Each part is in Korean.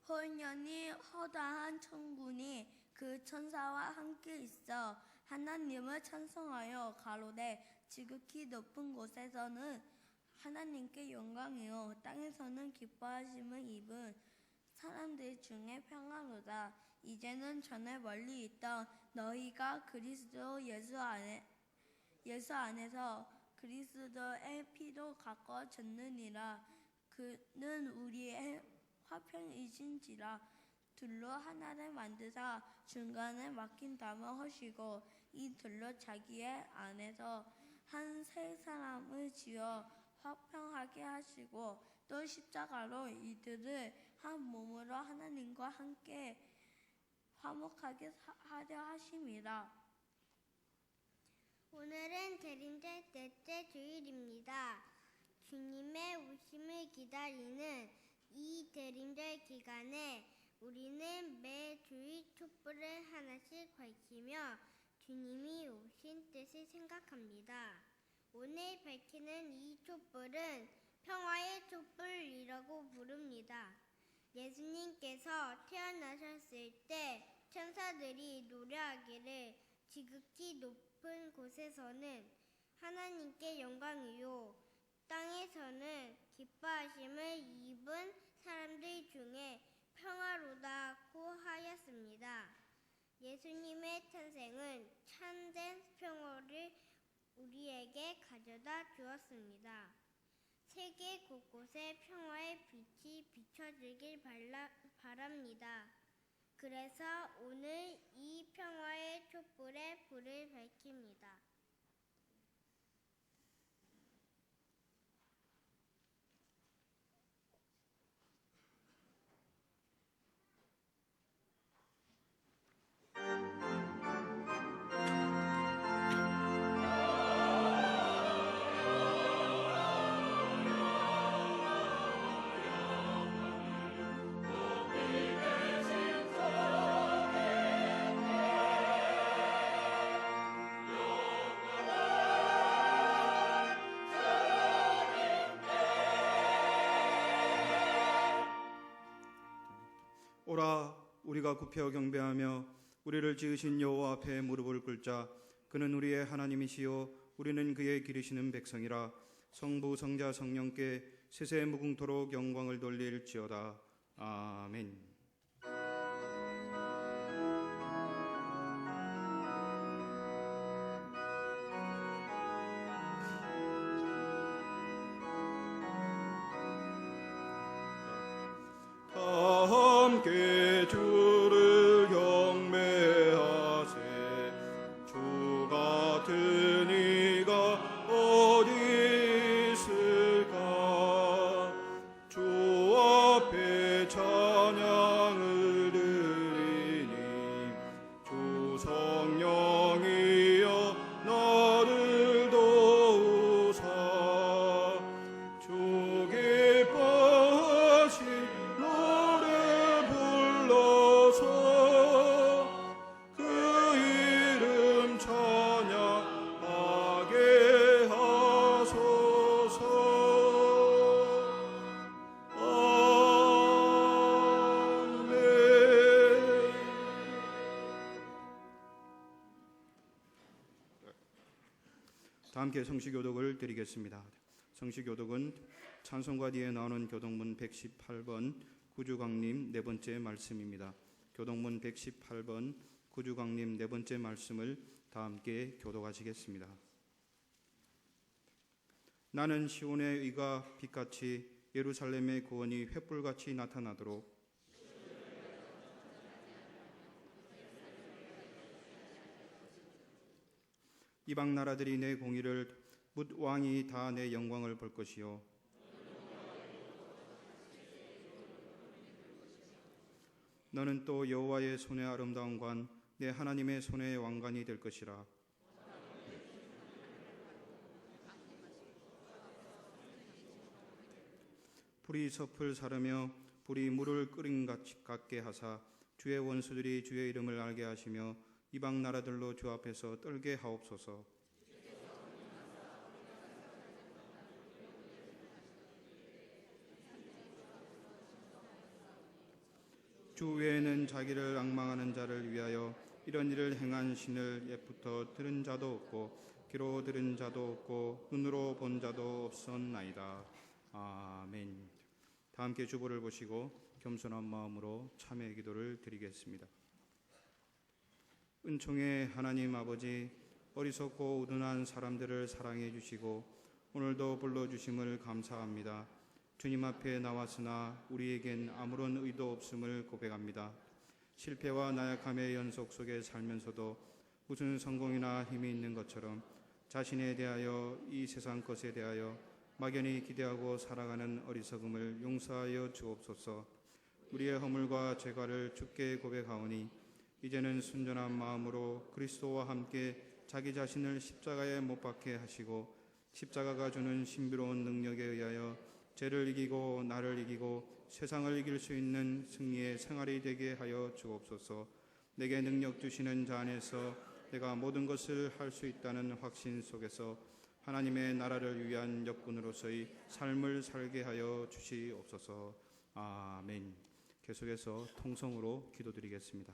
홀년이 허다한 천군이 그 천사와 함께 있어 하나님을 찬송하여 가로되 지극히 높은 곳에서는 하나님께 영광이요 땅에서는 기뻐하심을 입은 사람들 중에 평화로다. 이제는 전에 멀리 있던 너희가 그리스도 예수 안에서 그리스도의 피로 가까워졌느니라. 그는 우리의 화평이신지라. 둘로 하나를 만드사 중간에 막힌 담을 허시고 이 둘로 자기의 안에서 한 세 사람을 지어 화평하게 하시고 또 십자가로 이들을 한 몸으로 하나님과 함께 화목하게 하려 하심이라. 오늘은 대림절 넷째 주일입니다. 주님의 오심을 기다리는 이 대림절 기간에 우리는 매 주일 촛불을 하나씩 밝히며 주님이 오신 뜻을 생각합니다. 오늘 밝히는 이 촛불은 평화의 촛불이라고 부릅니다. 예수님께서 태어나셨을 때 천사들이 노래하기를 지극히 높은 곳에서는 하나님께 영광이요 땅에서는 기뻐하심을 입은 사람들 중에 평화로다고 하였습니다. 예수님의 탄생은 참된 평화를 우리에게 가져다 주었습니다. 세계 곳곳에 평화의 빛이 비춰지길 바랍니다. 그래서 오늘 이 평화의 촛불에 불을 밝힙니다. 오라 우리가 굽혀 경배하며 우리를 지으신 여호와 앞에 무릎을 꿇자. 그는 우리의 하나님이시요 우리는 그의 기르시는 백성이라. 성부 성자 성령께 세세 무궁토록 영광을 돌릴지어다. 아멘. 함께 주를 경배하세. 주 같은 이가 어디 있을까. 주 앞에 찬양을 드리니 주 성령이여 나를 도우사. 주 기뻐하신 그 이름 찬양하게 하소서. 아멘. 다 함께 성시교독을 드리겠습니다. 성시교독은 찬송가 뒤에 나오는 교독문 118번 구주강림 네 번째 말씀입니다. 교독문 118번 구주강림 네 번째 말씀을 다 함께 교독하시겠습니다. 나는 시온의 의가 빛같이 예루살렘의 구원이 횃불같이 나타나도록 이방 나라들이 내 공의를 묻 왕이 다 내 영광을 볼 것이요 너는 또 여호와의 손의 아름다운 관 내 하나님의 손의 왕관이 될 것이라. 불이 섭을 사르며 불이 물을 끓인 것 같게 하사 주의 원수들이 주의 이름을 알게 하시며 이방 나라들로 주 앞에서 떨게 하옵소서. 주 외에는 자기를 앙망하는 자를 위하여 이런 일을 행한 신을 옛부터 들은 자도 없고 귀로 들은 자도 없고 눈으로 본 자도 없었나이다. 아멘. 다 함께 주보를 보시고 겸손한 마음으로 참회 기도를 드리겠습니다. 은총의 하나님 아버지, 어리석고 우둔한 사람들을 사랑해 주시고 오늘도 불러주심을 감사합니다. 주님 앞에 나왔으나 우리에겐 아무런 의도 없음을 고백합니다. 실패와 나약함의 연속 속에 살면서도 무슨 성공이나 힘이 있는 것처럼 자신에 대하여 이 세상 것에 대하여 막연히 기대하고 살아가는 어리석음을 용서하여 주옵소서. 우리의 허물과 죄과를 주께 고백하오니 이제는 순전한 마음으로 그리스도와 함께 자기 자신을 십자가에 못 박게 하시고 십자가가 주는 신비로운 능력에 의하여 죄를 이기고 나를 이기고 세상을 이길 수 있는 승리의 생활이 되게 하여 주옵소서. 내게 능력 주시는 자 안에서 내가 모든 것을 할 수 있다는 확신 속에서 하나님의 나라를 위한 역군으로서의 삶을 살게 하여 주시옵소서. 아멘. 계속해서 통성으로 기도드리겠습니다.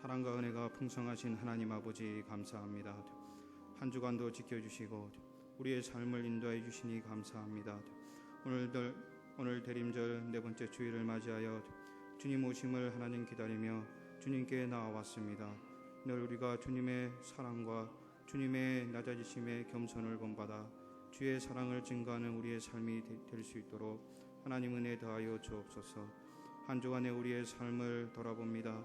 사랑과 은혜가 풍성하신 하나님 아버지 감사합니다. 한 주간도 지켜주시고 우리의 삶을 인도해 주시니 감사합니다. 오늘 대림절 네 번째 주일을 맞이하여 주님 오심을 하나님 기다리며 주님께 나아왔습니다. 늘 우리가 주님의 사랑과 주님의 낮아지심의 겸손을 본받아 주의 사랑을 증거하는 우리의 삶이 될 수 있도록 하나님 은혜 더하여 주옵소서. 한 주간의 우리의 삶을 돌아봅니다.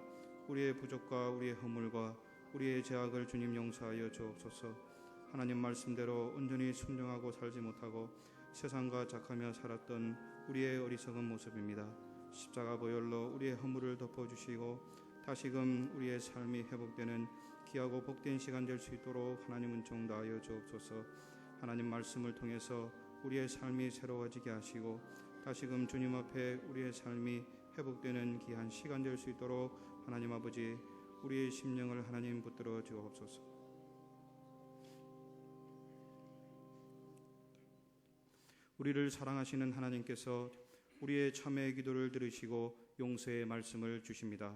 우리의 부족과 우리의 허물과 우리의 죄악을 주님 용서하여 주옵소서. 하나님 말씀대로 온전히 순종하고 살지 못하고 세상과 작하며 살았던 우리의 어리석은 모습입니다. 십자가 보혈로 우리의 허물을 덮어주시고 다시금 우리의 삶이 회복되는 귀하고 복된 시간 될 수 있도록 하나님 은총 다하여 주옵소서. 하나님 말씀을 통해서 우리의 삶이 새로워지게 하시고 다시금 주님 앞에 우리의 삶이 회복되는 귀한 시간 될 수 있도록 하나님 아버지 우리의 심령을 하나님 붙들어 주옵소서. 우리를 사랑하시는 하나님께서 우리의 참회의 기도를 들으시고 용서의 말씀을 주십니다.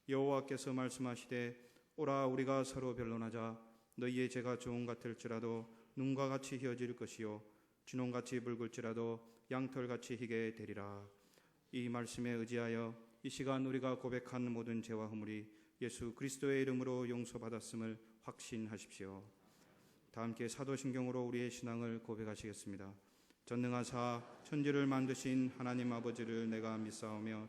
여호와께서 말씀하시되 오라 우리가 서로 변론하자. 너희의 죄가 조금 같을지라도 눈과 같이 희어질 것이요 진홍같이 붉을지라도 양털같이 희게 되리라. 이 말씀에 의지하여 이 시간 우리가 고백한 모든 죄와 허물이 예수 그리스도의 이름으로 용서받았음을 확신하십시오. 다 함께 사도신경으로 우리의 신앙을 고백하시겠습니다. 전능하사 천지를 만드신 하나님 아버지를 내가 믿사오며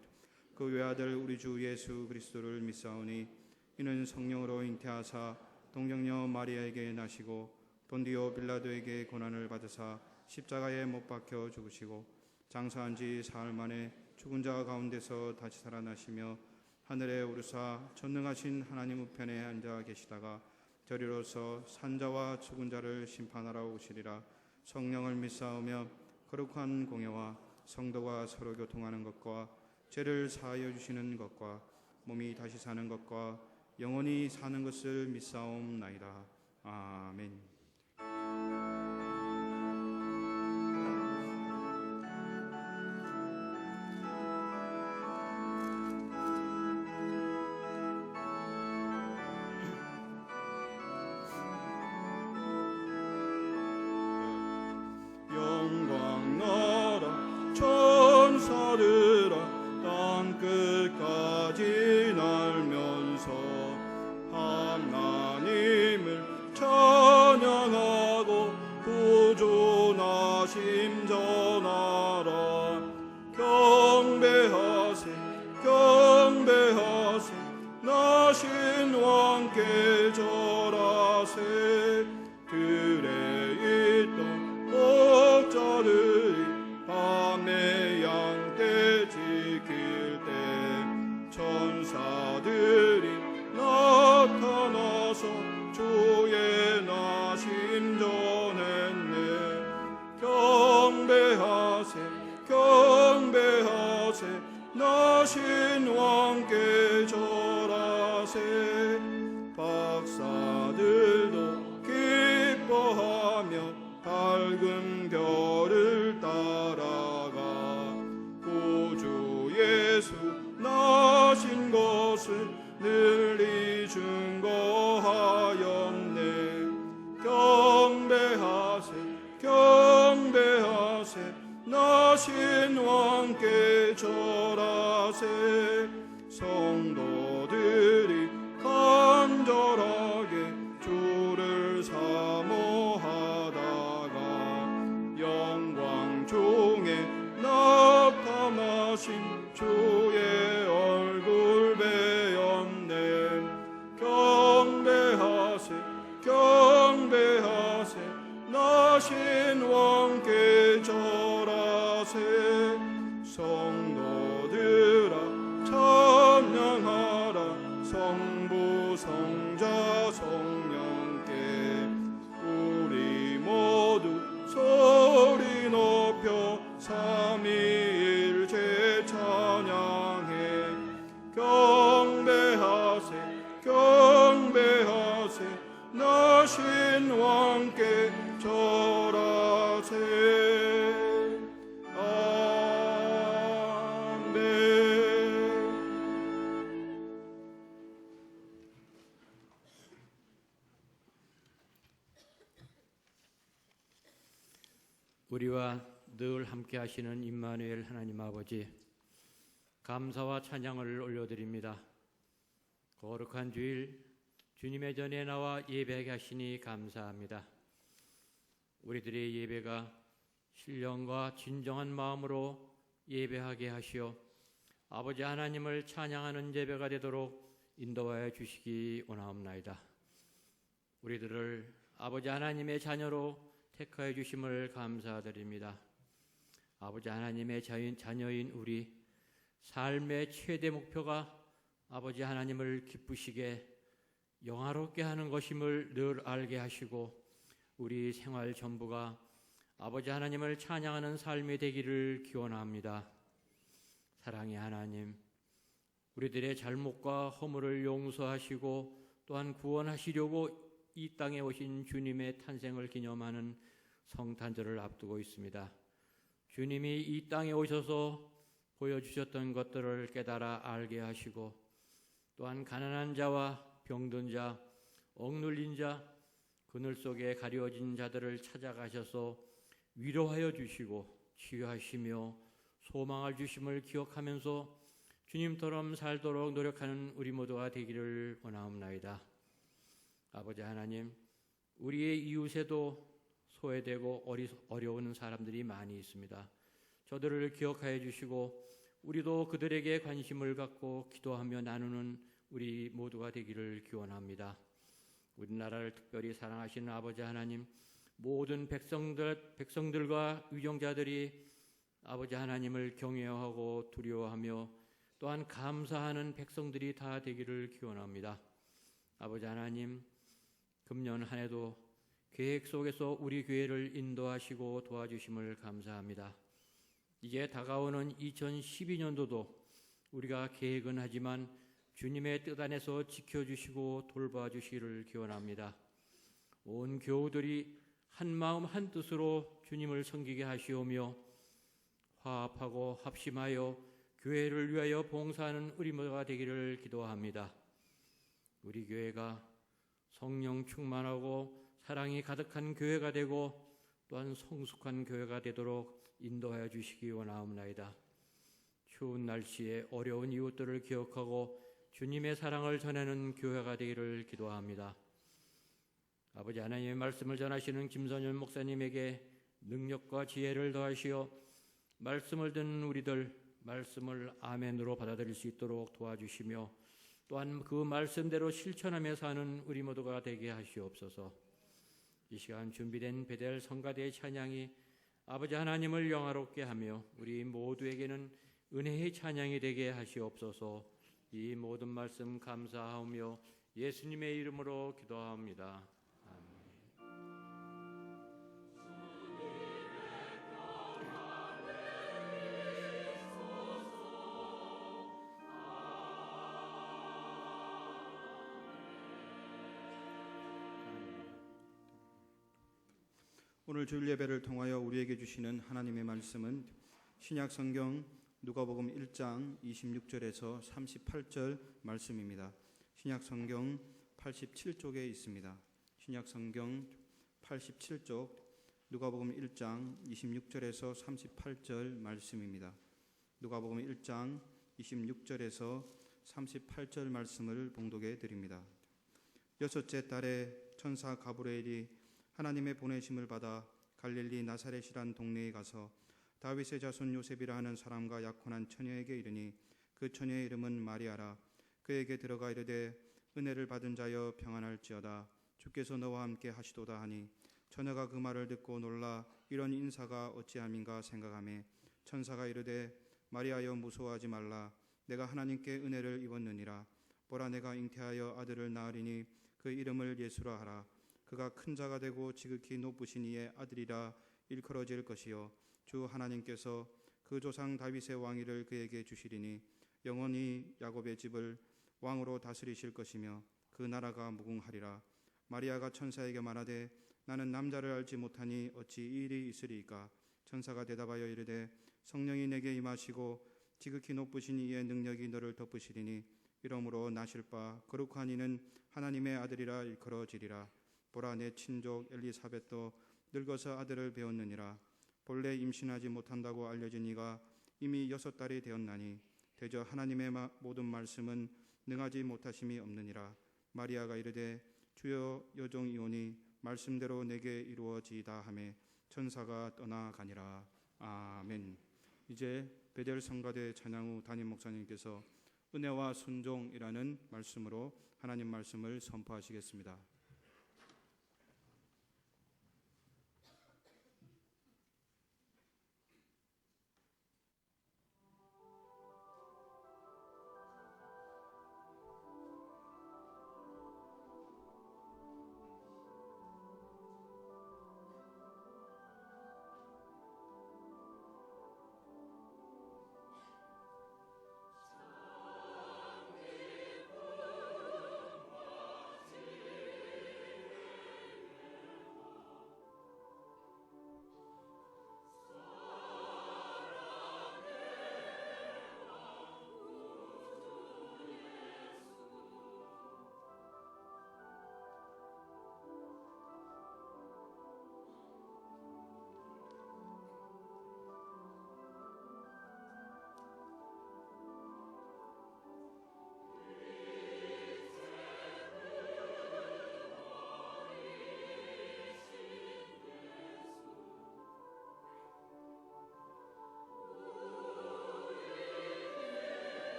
그 외아들 우리 주 예수 그리스도를 믿사오니 이는 성령으로 잉태하사 동정녀 마리아에게 나시고 본디오 빌라도에게 고난을 받으사 십자가에 못 박혀 죽으시고 장사한 지 사흘 만에 죽은 자 가운데서 다시 살아나시며 하늘에 오르사 전능하신 하나님 우편에 앉아 계시다가 저리로서 산자와 죽은 자를 심판하러 오시리라. 성령을 믿사오며 거룩한 공예와 성도가 서로 교통하는 것과 죄를 사하여 주시는 것과 몸이 다시 사는 것과 영원히 사는 것을 믿사옵나이다. 아멘. 영광 나라 천사들아 땅 끝까지 날면서 하나님을 찬양하고 구주나심 전하라. 경배하세 경배하세 나신 왕께 절하세. 들에 있던 목자들이 밤에 양떼 지킬 때 천사들이 나타나서 주의 나심 전했네. 경배하세 경배하세 나신 왕께 절하세. 박사들도 기뻐하며 밝은 별을 따라가 구주 예수 것을 늘리 증거하였네. 경배하세 경배하세 나신 왕께 절하세. 성도들이 간절하게 주를 사모하다가 영광 중에 나타나신 주의 얼굴 배었네. 경배하세 경배하세 나신 왕께 절하세. 성도들아 찬양하라 성부 성자 성령께. 우리 모두 소리 높여 삼위일체 찬양해. 경배하세 경배하세 나신 왕께 절하세. 우리와 늘 함께 하시는 임마누엘 하나님 아버지, 감사와 찬양을 올려드립니다. 거룩한 주일 주님의 전에 나와 예배하게 하시니 감사합니다. 우리들의 예배가 신령과 진정한 마음으로 예배하게 하시어 아버지 하나님을 찬양하는 예배가 되도록 인도하여 주시기 원하옵나이다. 우리들을 아버지 하나님의 자녀로 택하여 주심을 감사드립니다. 아버지 하나님의 자녀인 우리 삶의 최대 목표가 아버지 하나님을 기쁘시게 영화롭게 하는 것임을 늘 알게 하시고 우리 생활 전부가 아버지 하나님을 찬양하는 삶이 되기를 기원합니다. 사랑의 하나님, 우리들의 잘못과 허물을 용서하시고 또한 구원하시려고 이 땅에 오신 주님의 탄생을 기념하는 성탄절을 앞두고 있습니다. 주님이 이 땅에 오셔서 보여주셨던 것들을 깨달아 알게 하시고 또한 가난한 자와 병든 자, 억눌린 자, 그늘 속에 가려진 자들을 찾아가셔서 위로하여 주시고 치유하시며 소망을 주심을 기억하면서 주님처럼 살도록 노력하는 우리 모두가 되기를 원하옵나이다. 아버지 하나님, 우리의 이웃에도 소외되고 어려운 사람들이 많이 있습니다. 저들을 기억하여 주시고 우리도 그들에게 관심을 갖고 기도하며 나누는 우리 모두가 되기를 기원합니다. 우리나라를 특별히 사랑하시는 아버지 하나님, 모든 백성들과 유정자들이 아버지 하나님을 경외하고 두려워하며 또한 감사하는 백성들이 다 되기를 기원합니다. 아버지 하나님, 금년 한 해도 계획 속에서 우리 교회를 인도하시고 도와주심을 감사합니다. 이제 다가오는 2012년도도 우리가 계획은 하지만 주님의 뜻 안에서 지켜주시고 돌봐주시기를 기원합니다. 온 교우들이 한 마음 한 뜻으로 주님을 섬기게 하시오며 화합하고 합심하여 교회를 위하여 봉사하는 우리 모두가 되기를 기도합니다. 우리 교회가 성령 충만하고 사랑이 가득한 교회가 되고 또한 성숙한 교회가 되도록 인도하여 주시기 원하옵나이다. 추운 날씨에 어려운 이웃들을 기억하고 주님의 사랑을 전하는 교회가 되기를 기도합니다. 아버지 하나님의 말씀을 전하시는 김선현 목사님에게 능력과 지혜를 더하시어 말씀을 듣는 우리들 말씀을 아멘으로 받아들일 수 있도록 도와주시며 또한 그 말씀대로 실천하며 사는 우리 모두가 되게 하시옵소서. 이 시간 준비된 베델 성가대의 찬양이 아버지 하나님을 영화롭게 하며 우리 모두에게는 은혜의 찬양이 되게 하시옵소서. 이 모든 말씀 감사하며 예수님의 이름으로 기도합니다. 오늘 주일 예배를 통하여 우리에게 주시는 하나님의 말씀은 신약 성경 누가복음 1장 26절에서 38절 말씀입니다. 신약 성경 87쪽에 있습니다. 신약 성경 87쪽 누가복음 1장 26절에서 38절 말씀입니다. 누가복음 1장 26절에서 38절 말씀을 봉독해 드립니다. 여섯째 달에 천사 가브리엘이 하나님의 보내심을 받아 갈릴리 나사렛이란 동네에 가서 다윗의 자손 요셉이라 하는 사람과 약혼한 처녀에게 이르니 그 처녀의 이름은 마리아라. 그에게 들어가 이르되 은혜를 받은 자여 평안할지어다. 주께서 너와 함께 하시도다 하니 처녀가 그 말을 듣고 놀라 이런 인사가 어찌함인가 생각하며 천사가 이르되 마리아여 무서워하지 말라. 내가 하나님께 은혜를 입었느니라. 보라 내가 잉태하여 아들을 낳으리니 그 이름을 예수라 하라. 그가 큰 자가 되고 지극히 높으신 이의 아들이라 일컬어질 것이요 주 하나님께서 그 조상 다윗의 왕위를 그에게 주시리니 영원히 야곱의 집을 왕으로 다스리실 것이며 그 나라가 무궁하리라. 마리아가 천사에게 말하되 나는 남자를 알지 못하니 어찌 이 일이 있으리이까. 천사가 대답하여 이르되 성령이 내게 임하시고 지극히 높으신 이의 능력이 너를 덮으시리니 이러므로 나실 바 거룩한 이는 하나님의 아들이라 일컬어지리라. 보라 내 친족 엘리사벳도 늙어서 아들을 배웠느니라. 본래 임신하지 못한다고 알려진 이가 이미 6달이 되었나니 대저 하나님의 모든 말씀은 능하지 못하심이 없느니라. 마리아가 이르되 주여 여종이오니 말씀대로 내게 이루어지이다 하며 천사가 떠나가니라. 아멘. 이제 베델 성가대 찬양 후 담임 목사님께서 은혜와 순종이라는 말씀으로 하나님 말씀을 선포하시겠습니다.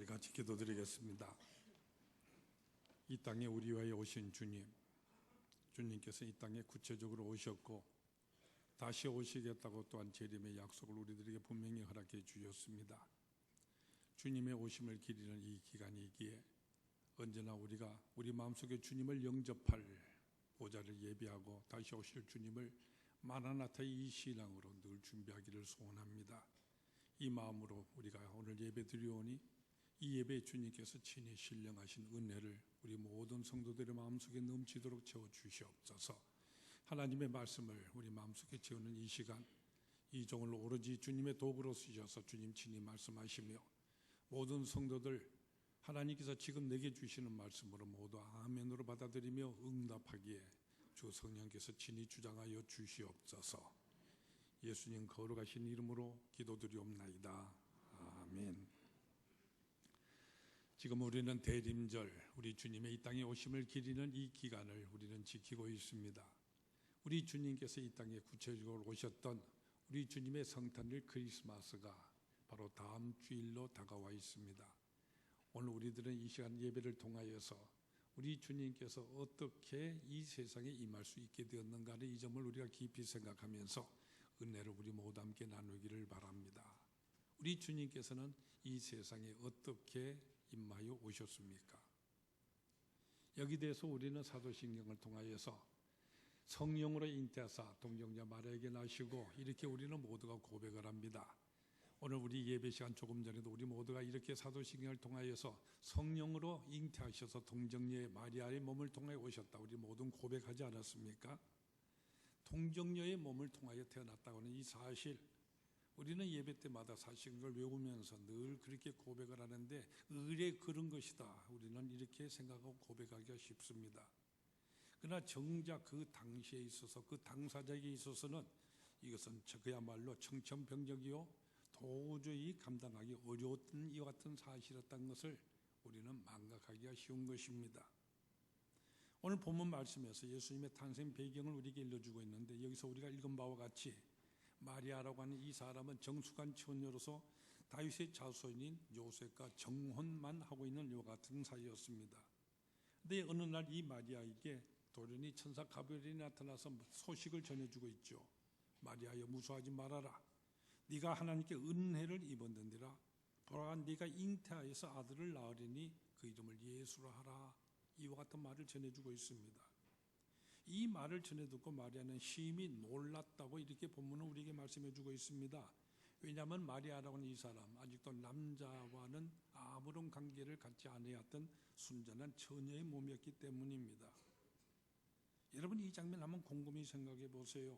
우리 같이 기도드리겠습니다. 이 땅에 우리 위하여 오신 주님께서 이 땅에 구체적으로 오셨고 다시 오시겠다고 또한 재림의 약속을 우리들에게 분명히 허락해 주셨습니다. 주님의 오심을 기리는 이 기간이기에 언제나 우리가 우리 마음속에 주님을 영접할 보좌를 예비하고 다시 오실 주님을 마라나타의 이 신앙으로 늘 준비하기를 소원합니다. 이 마음으로 우리가 오늘 예배 드리오니 이 예배에 주님께서 친히 신령하신 은혜를 우리 모든 성도들의 마음속에 넘치도록 채워주시옵소서. 하나님의 말씀을 우리 마음속에 채우는 이 시간, 이 종을 오로지 주님의 도구로 쓰셔서 주님 친히 말씀하시며 모든 성도들 하나님께서 지금 내게 주시는 말씀으로 모두 아멘으로 받아들이며 응답하기에 주 성령께서 친히 주장하여 주시옵소서. 예수님 거룩하신 이름으로 기도드리옵나이다. 아멘. 지금 우리는 대림절, 우리 주님의 이 땅에 오심을 기리는 이 기간을 우리는 지키고 있습니다. 우리 주님께서 이 땅에 구체적으로 오셨던 우리 주님의 성탄절 크리스마스가 바로 다음 주일로 다가와 있습니다. 오늘 우리들은 이 시간 예배를 통하여서 우리 주님께서 어떻게 이 세상에 임할 수 있게 되었는가를 이 점을 우리가 깊이 생각하면서 은혜를 우리 모두 함께 나누기를 바랍니다. 우리 주님께서는 이 세상에 어떻게 임하여 오셨습니까? 여기 대해서 우리는 사도신경을 통하여서 성령으로 잉태하사 동정자 마리아에게 나시고 이렇게 우리는 모두가 고백을 합니다. 오늘 우리 예배 시간 조금 전에도 우리 모두가 이렇게 사도신경을 통하여서 성령으로 잉태하셔서 동정녀의 마리아의 몸을 통하여 오셨다. 우리 모두 고백하지 않았습니까? 동정녀의 몸을 통하여 태어났다고 하는 이 사실, 우리는 예배 때마다 사실을 외우면서 늘 그렇게 고백을 하는데 의뢰 그런 것이다. 우리는 이렇게 생각하고 고백하기가 쉽습니다. 그러나 정작 그 당시에 있어서 그 당사자에게 있어서는 이것은 그야말로 청천벽력이요 도저히 감당하기 어려웠던 이와 같은 사실이었던 것을 우리는 망각하기가 쉬운 것입니다. 오늘 본문 말씀에서 예수님의 탄생 배경을 우리에게 일러주고 있는데 여기서 우리가 읽은 바와 같이 마리아라고 하는 이 사람은 정숙한 처녀로서 다윗의 자손인 요셉과 정혼만 하고 있는 이와 같은 사이였습니다. 그런데 어느 날 이 마리아에게 돌연히 천사 가브리엘이 나타나서 소식을 전해주고 있죠. 마리아여 무서워하지 말아라. 네가 하나님께 은혜를 입었느니라. 보라 네가 잉태하여서 아들을 낳으리니 그 이름을 예수라 하라. 이와 같은 말을 전해주고 있습니다. 이 말을 전해 듣고 마리아는 심히 놀랐다고 이렇게 본문은 우리에게 말씀해주고 있습니다. 왜냐하면 마리아라고 하는 이 사람 아직도 남자와는 아무런 관계를 갖지 않았던 순전한 처녀의 몸이었기 때문입니다. 여러분 이 장면 한번 곰곰이 생각해 보세요.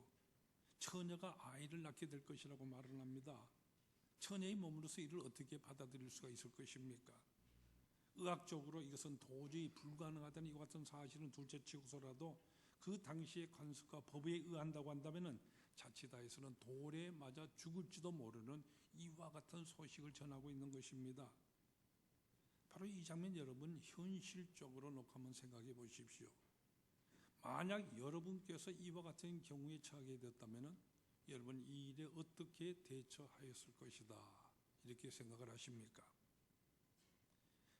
처녀가 아이를 낳게 될 것이라고 말을 합니다. 처녀의 몸으로서 이를 어떻게 받아들일 수가 있을 것입니까? 의학적으로 이것은 도저히 불가능하다는 이와 같은 사실은 둘째치고서라도 그 당시의 관습과 법에 의한다고 한다면 자칫하여서는 돌에 맞아 죽을지도 모르는 이와 같은 소식을 전하고 있는 것입니다. 바로 이 장면 여러분 현실적으로 놓고 한번 생각해 보십시오. 만약 여러분께서 이와 같은 경우에 처하게 되었다면 여러분 이 일에 어떻게 대처하였을 것이다 이렇게 생각을 하십니까?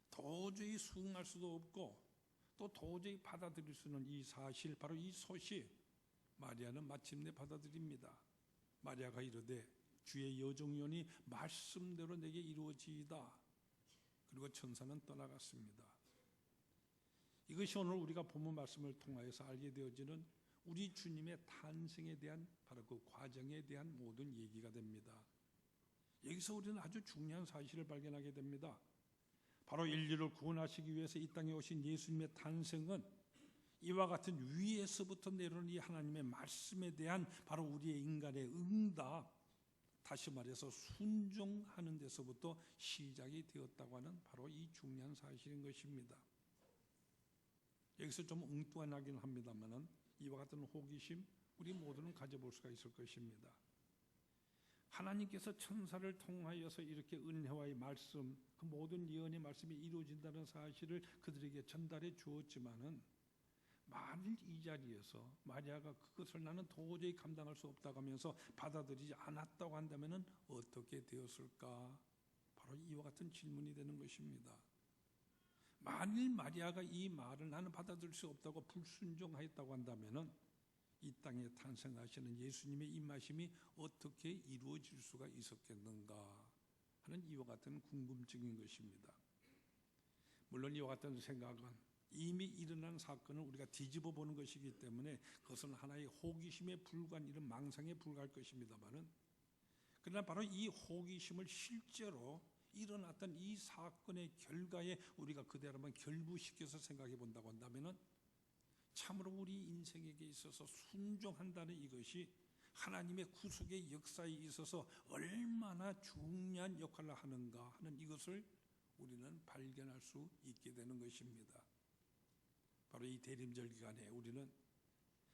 도저히 수긍할 수도 없고 또 도저히 받아들일 수 있는 이 사실, 바로 이 소식 마리아는 마침내 받아들입니다. 마리아가 이르되 주의 여종이오니 말씀대로 내게 이루어지이다. 그리고 천사는 떠나갔습니다. 이것이 오늘 우리가 본문 말씀을 통하여서 알게 되어지는 우리 주님의 탄생에 대한 바로 그 과정에 대한 모든 얘기가 됩니다. 여기서 우리는 아주 중요한 사실을 발견하게 됩니다. 바로 인류를 구원하시기 위해서 이 땅에 오신 예수님의 탄생은 이와 같은 위에서부터 내려오는 이 하나님의 말씀에 대한 바로 우리의 인간의 응답, 다시 말해서 순종하는 데서부터 시작이 되었다고 하는 바로 이 중요한 사실인 것입니다. 여기서 좀 엉뚱하긴 합니다만 이와 같은 호기심 우리 모두는 가져볼 수가 있을 것입니다. 하나님께서 천사를 통하여서 이렇게 은혜와의 말씀, 그 모든 예언의 말씀이 이루어진다는 사실을 그들에게 전달해 주었지만은 만일 이 자리에서 마리아가 그것을 나는 도저히 감당할 수 없다고 하면서 받아들이지 않았다고 한다면 어떻게 되었을까? 바로 이와 같은 질문이 되는 것입니다. 만일 마리아가 이 말을 나는 받아들일 수 없다고 불순종하였다고 한다면 이 땅에 탄생하시는 예수님의 임하심이 어떻게 이루어질 수가 있었겠는가 하는 이와 같은 궁금증인 것입니다. 물론 이와 같은 생각은 이미 일어난 사건을 우리가 뒤집어 보는 것이기 때문에 그것은 하나의 호기심에 불과한 이런 망상에 불과할 것입니다만은, 그러나 바로 이 호기심을 실제로 일어났던 이 사건의 결과에 우리가 그대로 한번 결부시켜서 생각해 본다고 한다면은, 참으로 우리 인생에게 있어서 순종한다는 이것이 하나님의 구속의 역사에 있어서 얼마나 중요한 역할을 하는가 하는 이것을 우리는 발견할 수 있게 되는 것입니다. 바로 이 대림절 기간에 우리는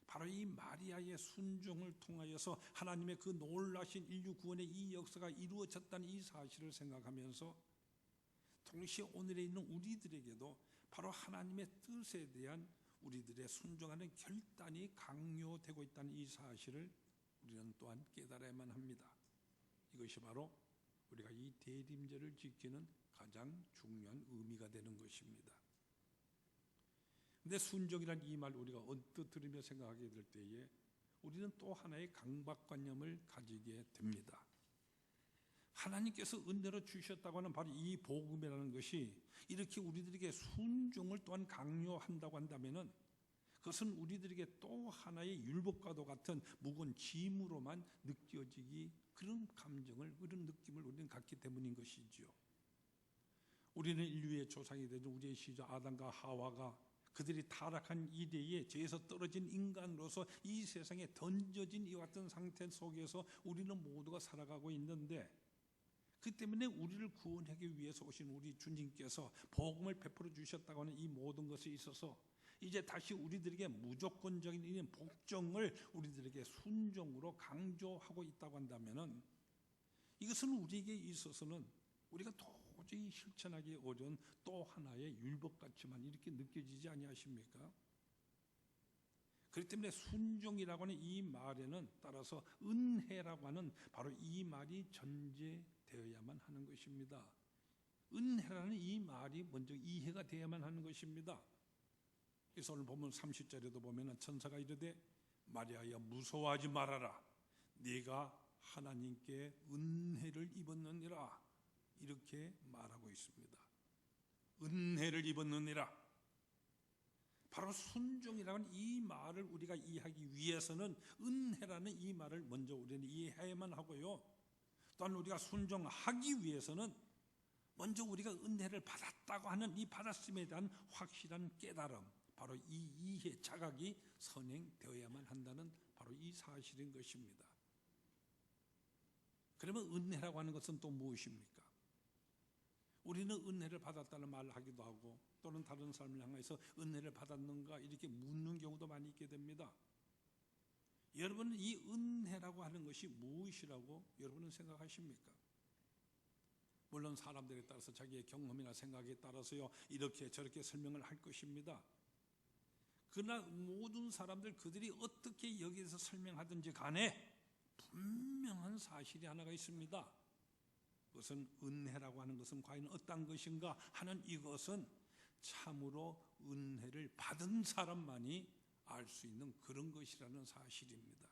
바로 이 마리아의 순종을 통하여서 하나님의 그 놀라신 인류 구원의 이 역사가 이루어졌다는 이 사실을 생각하면서, 동시에 오늘에 있는 우리들에게도 바로 하나님의 뜻에 대한 우리들의 순종하는 결단이 강요되고 있다는 이 사실을 우리는 또한 깨달아야만 합니다. 이것이 바로 우리가 이 대림절을 지키는 가장 중요한 의미가 되는 것입니다. 근데 순종이란 이 말 우리가 언뜻 들으며 생각하게 될 때에 우리는 또 하나의 강박관념을 가지게 됩니다. 하나님께서 은혜로 주셨다고 하는 바로 이 복음이라는 것이 이렇게 우리들에게 순종을 또한 강요한다고 한다면은, 그것은 우리들에게 또 하나의 율법과도 같은 무거운 짐으로만 느껴지기, 그런 감정을, 그런 느낌을 우리는 갖기 때문인 것이지요. 우리는 인류의 조상이 되는 우리의 시조 아담과 하와가 그들이 타락한 이래에 죄에서 떨어진 인간으로서 이 세상에 던져진 이와 같은 상태 속에서 우리는 모두가 살아가고 있는데, 그 때문에 우리를 구원하기 위해서 오신 우리 주님께서 복음을 베풀어 주셨다고 하는 이 모든 것에 있어서 이제 다시 우리들에게 무조건적인 이 복종을 우리들에게 순종으로 강조하고 있다고 한다면은, 이것은 우리에게 있어서는 우리가 도저히 실천하기 어려운 또 하나의 율법같이만 이렇게 느껴지지 아니하십니까? 그렇기 때문에 순종이라고 하는 이 말에는 따라서 은혜라고 하는 바로 이 말이 전제되어야만 하는 것입니다. 은혜라는 이 말이 먼저 이해가 되어야만 하는 것입니다. 그래서 오늘 본문 30절에도 보면은 천사가 이르되 마리아야 무서워하지 말아라, 네가 하나님께 은혜를 입었느니라, 이렇게 말하고 있습니다. 은혜를 입었느니라. 바로 순종이라는 이 말을 우리가 이해하기 위해서는 은혜라는 이 말을 먼저 우리는 이해해야만 하고요, 또한 우리가 순종하기 위해서는 먼저 우리가 은혜를 받았다고 하는 이 받았음에 대한 확실한 깨달음, 바로 이 이해 자각이 선행되어야만 한다는 바로 이 사실인 것입니다. 그러면 은혜라고 하는 것은 또 무엇입니까? 우리는 은혜를 받았다는 말을 하기도 하고, 또는 다른 사람을 향해서 은혜를 받았는가 이렇게 묻는 경우도 많이 있게 됩니다. 여러분은 이 은혜라고 하는 것이 무엇이라고 여러분은 생각하십니까? 물론 사람들에 따라서 자기의 경험이나 생각에 따라서요, 이렇게 저렇게 설명을 할 것입니다. 그러나 모든 사람들 그들이 어떻게 여기에서 설명하든지 간에 분명한 사실이 하나가 있습니다. 그것은 은혜라고 하는 것은 과연 어떤 것인가 하는 이것은 참으로 은혜를 받은 사람만이 알 수 있는 그런 것이라는 사실입니다.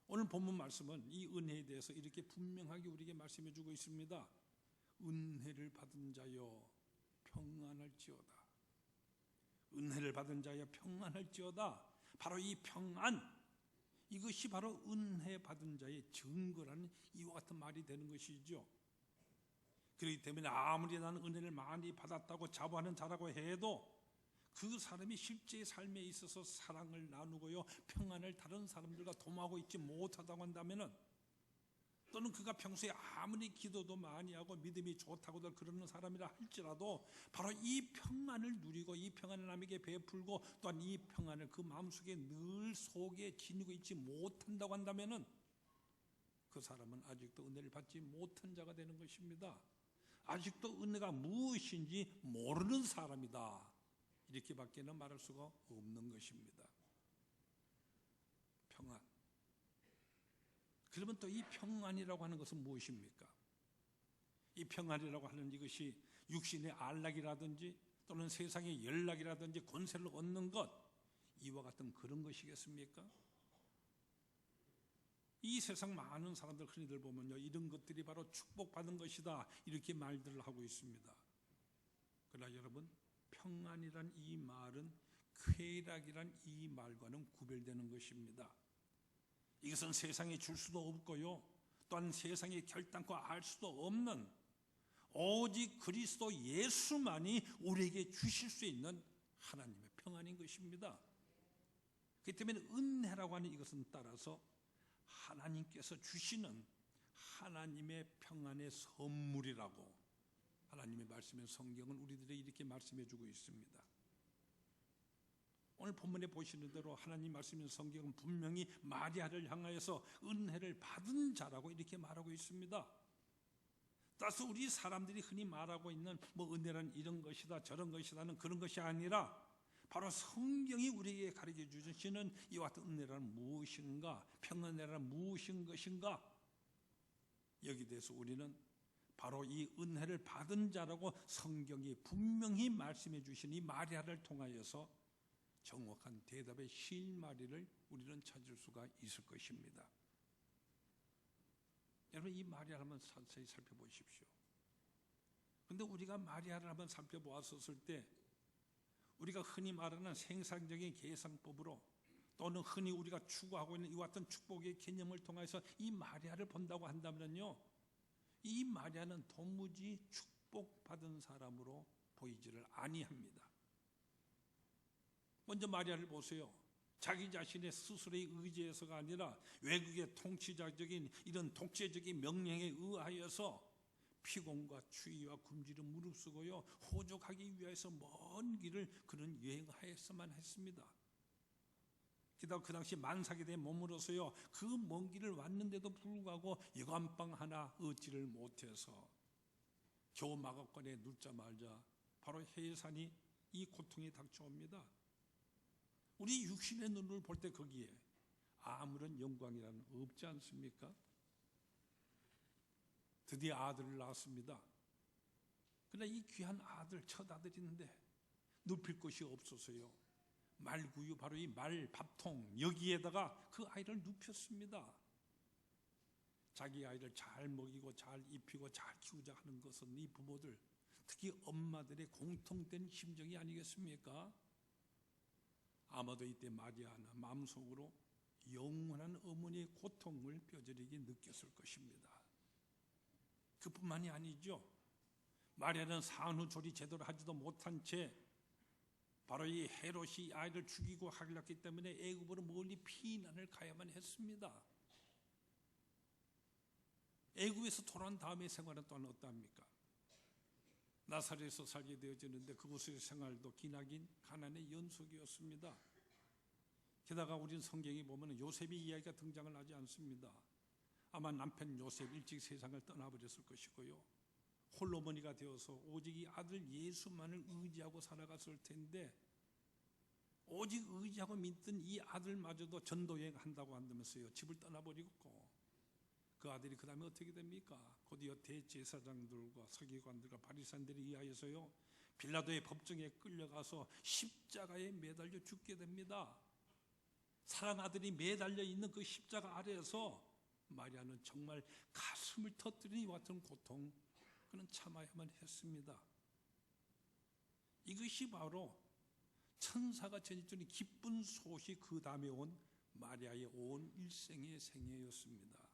오늘 본문 말씀은 이 은혜에 대해서 이렇게 분명하게 우리에게 말씀해 주고 있습니다. 은혜를 받은 자여 평안할지어다. 은혜를 받은 자여 평안할지어다. 바로 이 평안, 이것이 바로 은혜 받은 자의 증거라는 이와 같은 말이 되는 것이죠. 그렇기 때문에 아무리 나는 은혜를 많이 받았다고 자부하는 자라고 해도 그 사람이 실제 삶에 있어서 사랑을 나누고요, 평안을 다른 사람들과 도모하고 있지 못하다고 한다면은, 또는 그가 평소에 아무리 기도도 많이 하고 믿음이 좋다고들 그러는 사람이라 할지라도 바로 이 평안을 누리고 이 평안을 남에게 베풀고 또한 이 평안을 그 마음속에 늘 속에 지니고 있지 못한다고 한다면은 그 사람은 아직도 은혜를 받지 못한 자가 되는 것입니다. 아직도 은혜가 무엇인지 모르는 사람이다, 이렇게밖에는 말할 수가 없는 것입니다. 평안. 그러면 또 이 평안이라고 하는 것은 무엇입니까? 이 평안이라고 하는 이것이 육신의 안락이라든지 또는 세상의 연락이라든지 권세를 얻는 것, 이와 같은 그런 것이겠습니까? 이 세상 많은 사람들 흔히들 보면요, 이런 것들이 바로 축복받은 것이다, 이렇게 말들을 하고 있습니다. 그러나 여러분, 평안이란 이 말은 쾌락이란 이 말과는 구별되는 것입니다. 이것은 세상에 줄 수도 없고요, 또한 세상에 결단코 알 수도 없는 오직 그리스도 예수만이 우리에게 주실 수 있는 하나님의 평안인 것입니다. 그렇기 때문에 은혜라고 하는 이것은 따라서 하나님께서 주시는 하나님의 평안의 선물이라고 하나님의 말씀의 성경은 우리들에게 이렇게 말씀해 주고 있습니다. 오늘 본문에 보시는 대로 하나님 말씀인 성경은 분명히 마리아를 향하여서 은혜를 받은 자라고 이렇게 말하고 있습니다. 따라서 우리 사람들이 흔히 말하고 있는 뭐 은혜란 이런 것이다 저런 것이다는 그런 것이 아니라 바로 성경이 우리에게 가르쳐 주시는 이와 같은 은혜란 무엇인가, 평안이란 무엇인 것인가, 여기 대해서 우리는 바로 이 은혜를 받은 자라고 성경이 분명히 말씀해 주신 이 마리아를 통하여서 정확한 대답의 실마리를 우리는 찾을 수가 있을 것입니다. 여러분, 이 마리아를 한번 자세히 살펴보십시오. 그런데 우리가 마리아를 한번 살펴보았을 때 우리가 흔히 말하는 생산적인 계산법으로 또는 흔히 우리가 추구하고 있는 이와 같은 축복의 개념을 통해서 이 마리아를 본다고 한다면요, 이 마리아는 도무지 축복받은 사람으로 보이지를 아니합니다. 먼저 마리아를 보세요. 자기 자신의 스스로의 의지에서가 아니라 외국의 통치자적인 이런 독재적인 명령에 의하여서 피곤과 추위와 굶주림 무릅쓰고요, 호족하기 위해서 먼 길을 그는 여행하였어만 했습니다. 게다가 그 당시 만삭에 머물어서요, 그 먼 길을 왔는데도 불구하고 여관방 하나 얻지를 못해서 겨우 마가관에 눕자마자 바로 해산이 이 고통이 닥쳐옵니다. 우리 육신의 눈을 볼 때 거기에 아무런 영광이란 없지 않습니까? 드디어 아들을 낳았습니다. 그러나 이 귀한 아들, 첫 아들인데 눕힐 곳이 없어서요, 말구유, 바로 이 말밥통 여기에다가 그 아이를 눕혔습니다. 자기 아이를 잘 먹이고 잘 입히고 잘 키우자 하는 것은 이 부모들, 특히 엄마들의 공통된 심정이 아니겠습니까? 아마도 이때 마리아는 마음속으로 영원한 어머니의 고통을 뼈저리게 느꼈을 것입니다. 그뿐만이 아니죠. 마리아는 산후조리 제대로 하지도 못한 채 바로 이 헤롯이 아이를 죽이고 하길렀기 때문에 애굽으로 멀리 피난을 가야만 했습니다. 애굽에서 돌아온 다음의 생활은 또한 어떠합니까? 나사렛에서 살게 되어지는데 그곳의 생활도 기나긴 가난의 연속이었습니다. 게다가 우리는 성경에 보면 요셉의 이야기가 등장을 하지 않습니다. 아마 남편 요셉 일찍 세상을 떠나버렸을 것이고요, 홀로머니가 되어서 오직 이 아들 예수만을 의지하고 살아갔을 텐데 오직 의지하고 믿던 이 아들마저도 전도여행 한다고 한다면서요 집을 떠나버리고, 그 아들이 그 다음에 어떻게 됩니까? 곧이어 대제사장들과 서기관들과 바리새인들에 의하여서요 빌라도의 법정에 끌려가서 십자가에 매달려 죽게 됩니다. 사랑아들이 매달려 있는 그 십자가 아래에서 마리아는 정말 가슴을 터뜨리는 이와 같은 고통, 그는 참아야만 했습니다. 이것이 바로 천사가 전해주는 기쁜 소식 그 다음에 온 마리아의 온 일생의 생애였습니다.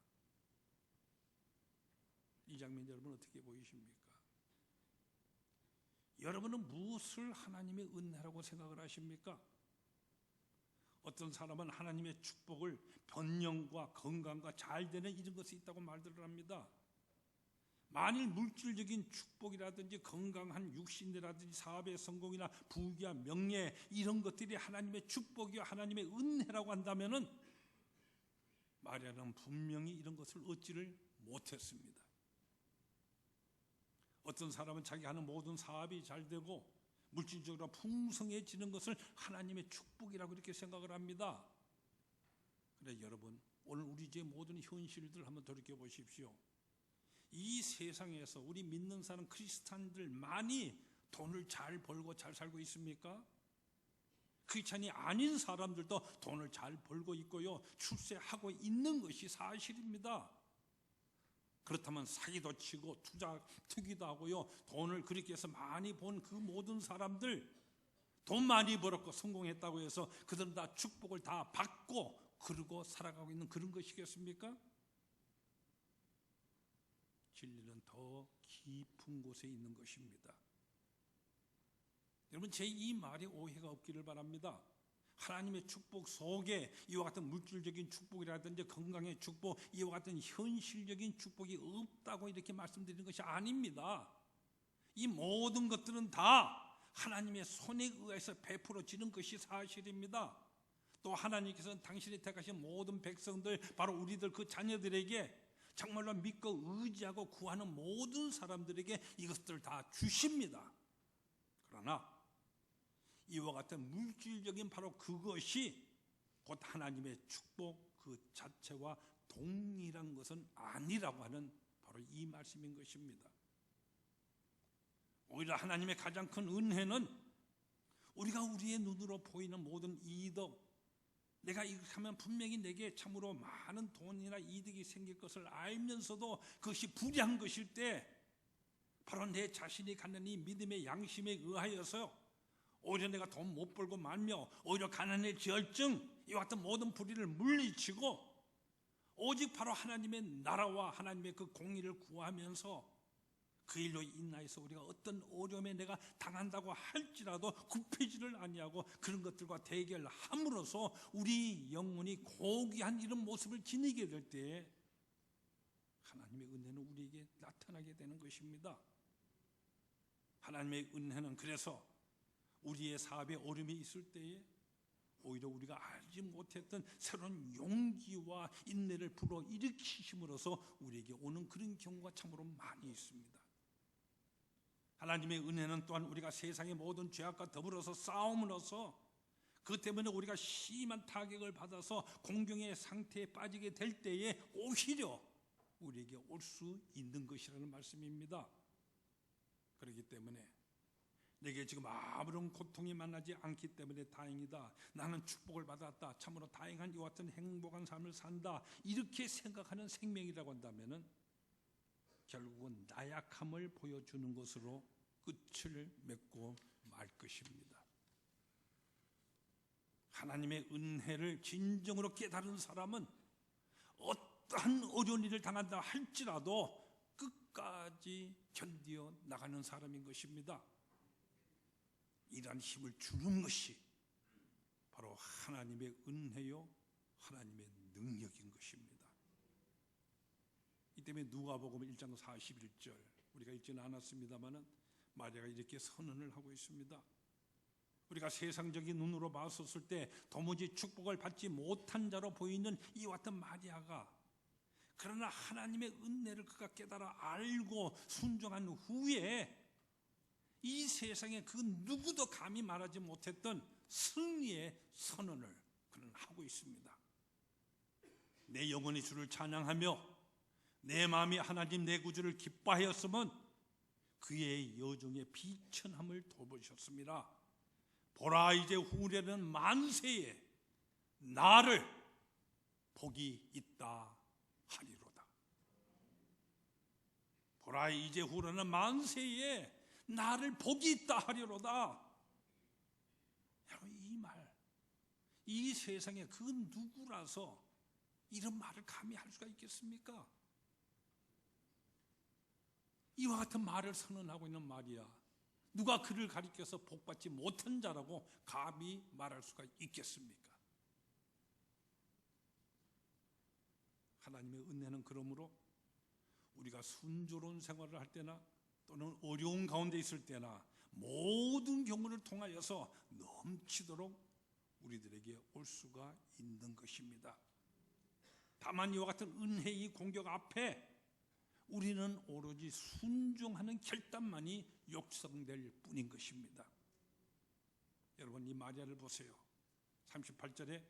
이 장면 여러분 어떻게 보이십니까? 여러분은 무엇을 하나님의 은혜라고 생각을 하십니까? 어떤 사람은 하나님의 축복을 번영과 건강과 잘 되는 이런 것이 있다고 말들을 합니다. 만일 물질적인 축복이라든지 건강한 육신이라든지 사업의 성공이나 부귀와 명예 이런 것들이 하나님의 축복이와 하나님의 은혜라고 한다면은 마리아는 분명히 이런 것을 얻지를 못했습니다. 어떤 사람은 자기 하는 모든 사업이 잘 되고 물질적으로 풍성해지는 것을 하나님의 축복이라고 이렇게 생각을 합니다. 그래 여러분, 오늘 우리 제 모든 현실들 한번 돌이켜 보십시오. 이 세상에서 우리 믿는 사람 크리스찬들만이 돈을 잘 벌고 잘 살고 있습니까? 크리스찬이 아닌 사람들도 돈을 잘 벌고 있고요, 출세하고 있는 것이 사실입니다. 그렇다면 사기도 치고 투기도 하고요. 돈을 그렇게 해서 많이 본 그 모든 사람들, 돈 많이 벌었고 성공했다고 해서 그들은 다 축복을 다 받고 그러고 살아가고 있는 그런 것이겠습니까? 진리는 더 깊은 곳에 있는 것입니다. 여러분, 제 이 말에 오해가 없기를 바랍니다. 하나님의 축복 속에 이와 같은 물질적인 축복이라든지 건강의 축복, 이와 같은 현실적인 축복이 없다고 이렇게 말씀드리는 것이 아닙니다. 이 모든 것들은 다 하나님의 손에 의해서 베풀어지는 것이 사실입니다. 또 하나님께서는 당신이 택하신 모든 백성들, 바로 우리들 그 자녀들에게 정말로 믿고 의지하고 구하는 모든 사람들에게 이것들을 다 주십니다. 그러나 이와 같은 물질적인 바로 그것이 곧 하나님의 축복 그 자체와 동일한 것은 아니라고 하는 바로 이 말씀인 것입니다. 오히려 하나님의 가장 큰 은혜는 우리가 우리의 눈으로 보이는 모든 이득, 내가 이렇게 하면 분명히 내게 참으로 많은 돈이나 이득이 생길 것을 알면서도 그것이 불의한 것일 때 바로 내 자신이 갖는 이 믿음의 양심에 의하여서 오히려 내가 돈 못 벌고 말며 오히려 가난의 절증, 이와 같은 모든 불의를 물리치고 오직 바로 하나님의 나라와 하나님의 그 공의를 구하면서 그 일로 인하여서 우리가 어떤 어려움에 내가 당한다고 할지라도 굽히지를 아니하고 그런 것들과 대결함으로써 우리 영혼이 고귀한 이런 모습을 지니게 될 때에 하나님의 은혜는 우리에게 나타나게 되는 것입니다. 하나님의 은혜는 그래서 우리의 사업에 어려움이 있을 때에 오히려 우리가 알지 못했던 새로운 용기와 인내를 불어일으키심으로써 우리에게 오는 그런 경우가 참으로 많이 있습니다. 하나님의 은혜는 또한 우리가 세상의 모든 죄악과 더불어서 싸움으로써 그 때문에 우리가 심한 타격을 받아서 공경의 상태에 빠지게 될 때에 오히려 우리에게 올 수 있는 것이라는 말씀입니다. 그렇기 때문에 내게 지금 아무런 고통이 만나지 않기 때문에 다행이다, 나는 축복을 받았다, 참으로 다행한 이와 같은 행복한 삶을 산다, 이렇게 생각하는 생명이라고 한다면 결국은 나약함을 보여주는 것으로 끝을 맺고 말 것입니다. 하나님의 은혜를 진정으로 깨달은 사람은 어떠한 어려운 일을 당한다 할지라도 끝까지 견디어 나가는 사람인 것입니다. 이러한 힘을 주는 것이 바로 하나님의 은혜요 하나님의 능력인 것입니다. 이 때문에 누가복음 1장 41절 우리가 읽지는 않았습니다마는 마리아가 이렇게 선언을 하고 있습니다. 우리가 세상적인 눈으로 봤었을 때 도무지 축복을 받지 못한 자로 보이는 이와 같은 마리아가, 그러나 하나님의 은혜를 그가 깨달아 알고 순종한 후에 이 세상에 그 누구도 감히 말하지 못했던 승리의 선언을 그는 하고 있습니다. 내 영혼이 주를 찬양하며 내 마음이 하나님 내 구주를 기뻐하였으면 그의 여종의 비천함을 돌보셨습니다. 보라, 이제 후래는 만세에 나를 복이 있다 하리로다. 보라, 이제 후래는 만세에 나를 복이 있다 하리로다. 여러분, 이 말, 이 세상에 그 누구라서 이런 말을 감히 할 수가 있겠습니까? 이와 같은 말을 선언하고 있는 마리아, 누가 그를 가리켜서 복받지 못한 자라고 감히 말할 수가 있겠습니까? 하나님의 은혜는 그러므로 우리가 순조로운 생활을 할 때나 또는 어려운 가운데 있을 때나 모든 경우를 통하여서 넘치도록 우리들에게 올 수가 있는 것입니다. 다만 이와 같은 은혜의 공격 앞에 우리는 오로지 순종하는 결단만이 육성될 뿐인 것입니다. 여러분, 이 마리아를 보세요. 38절에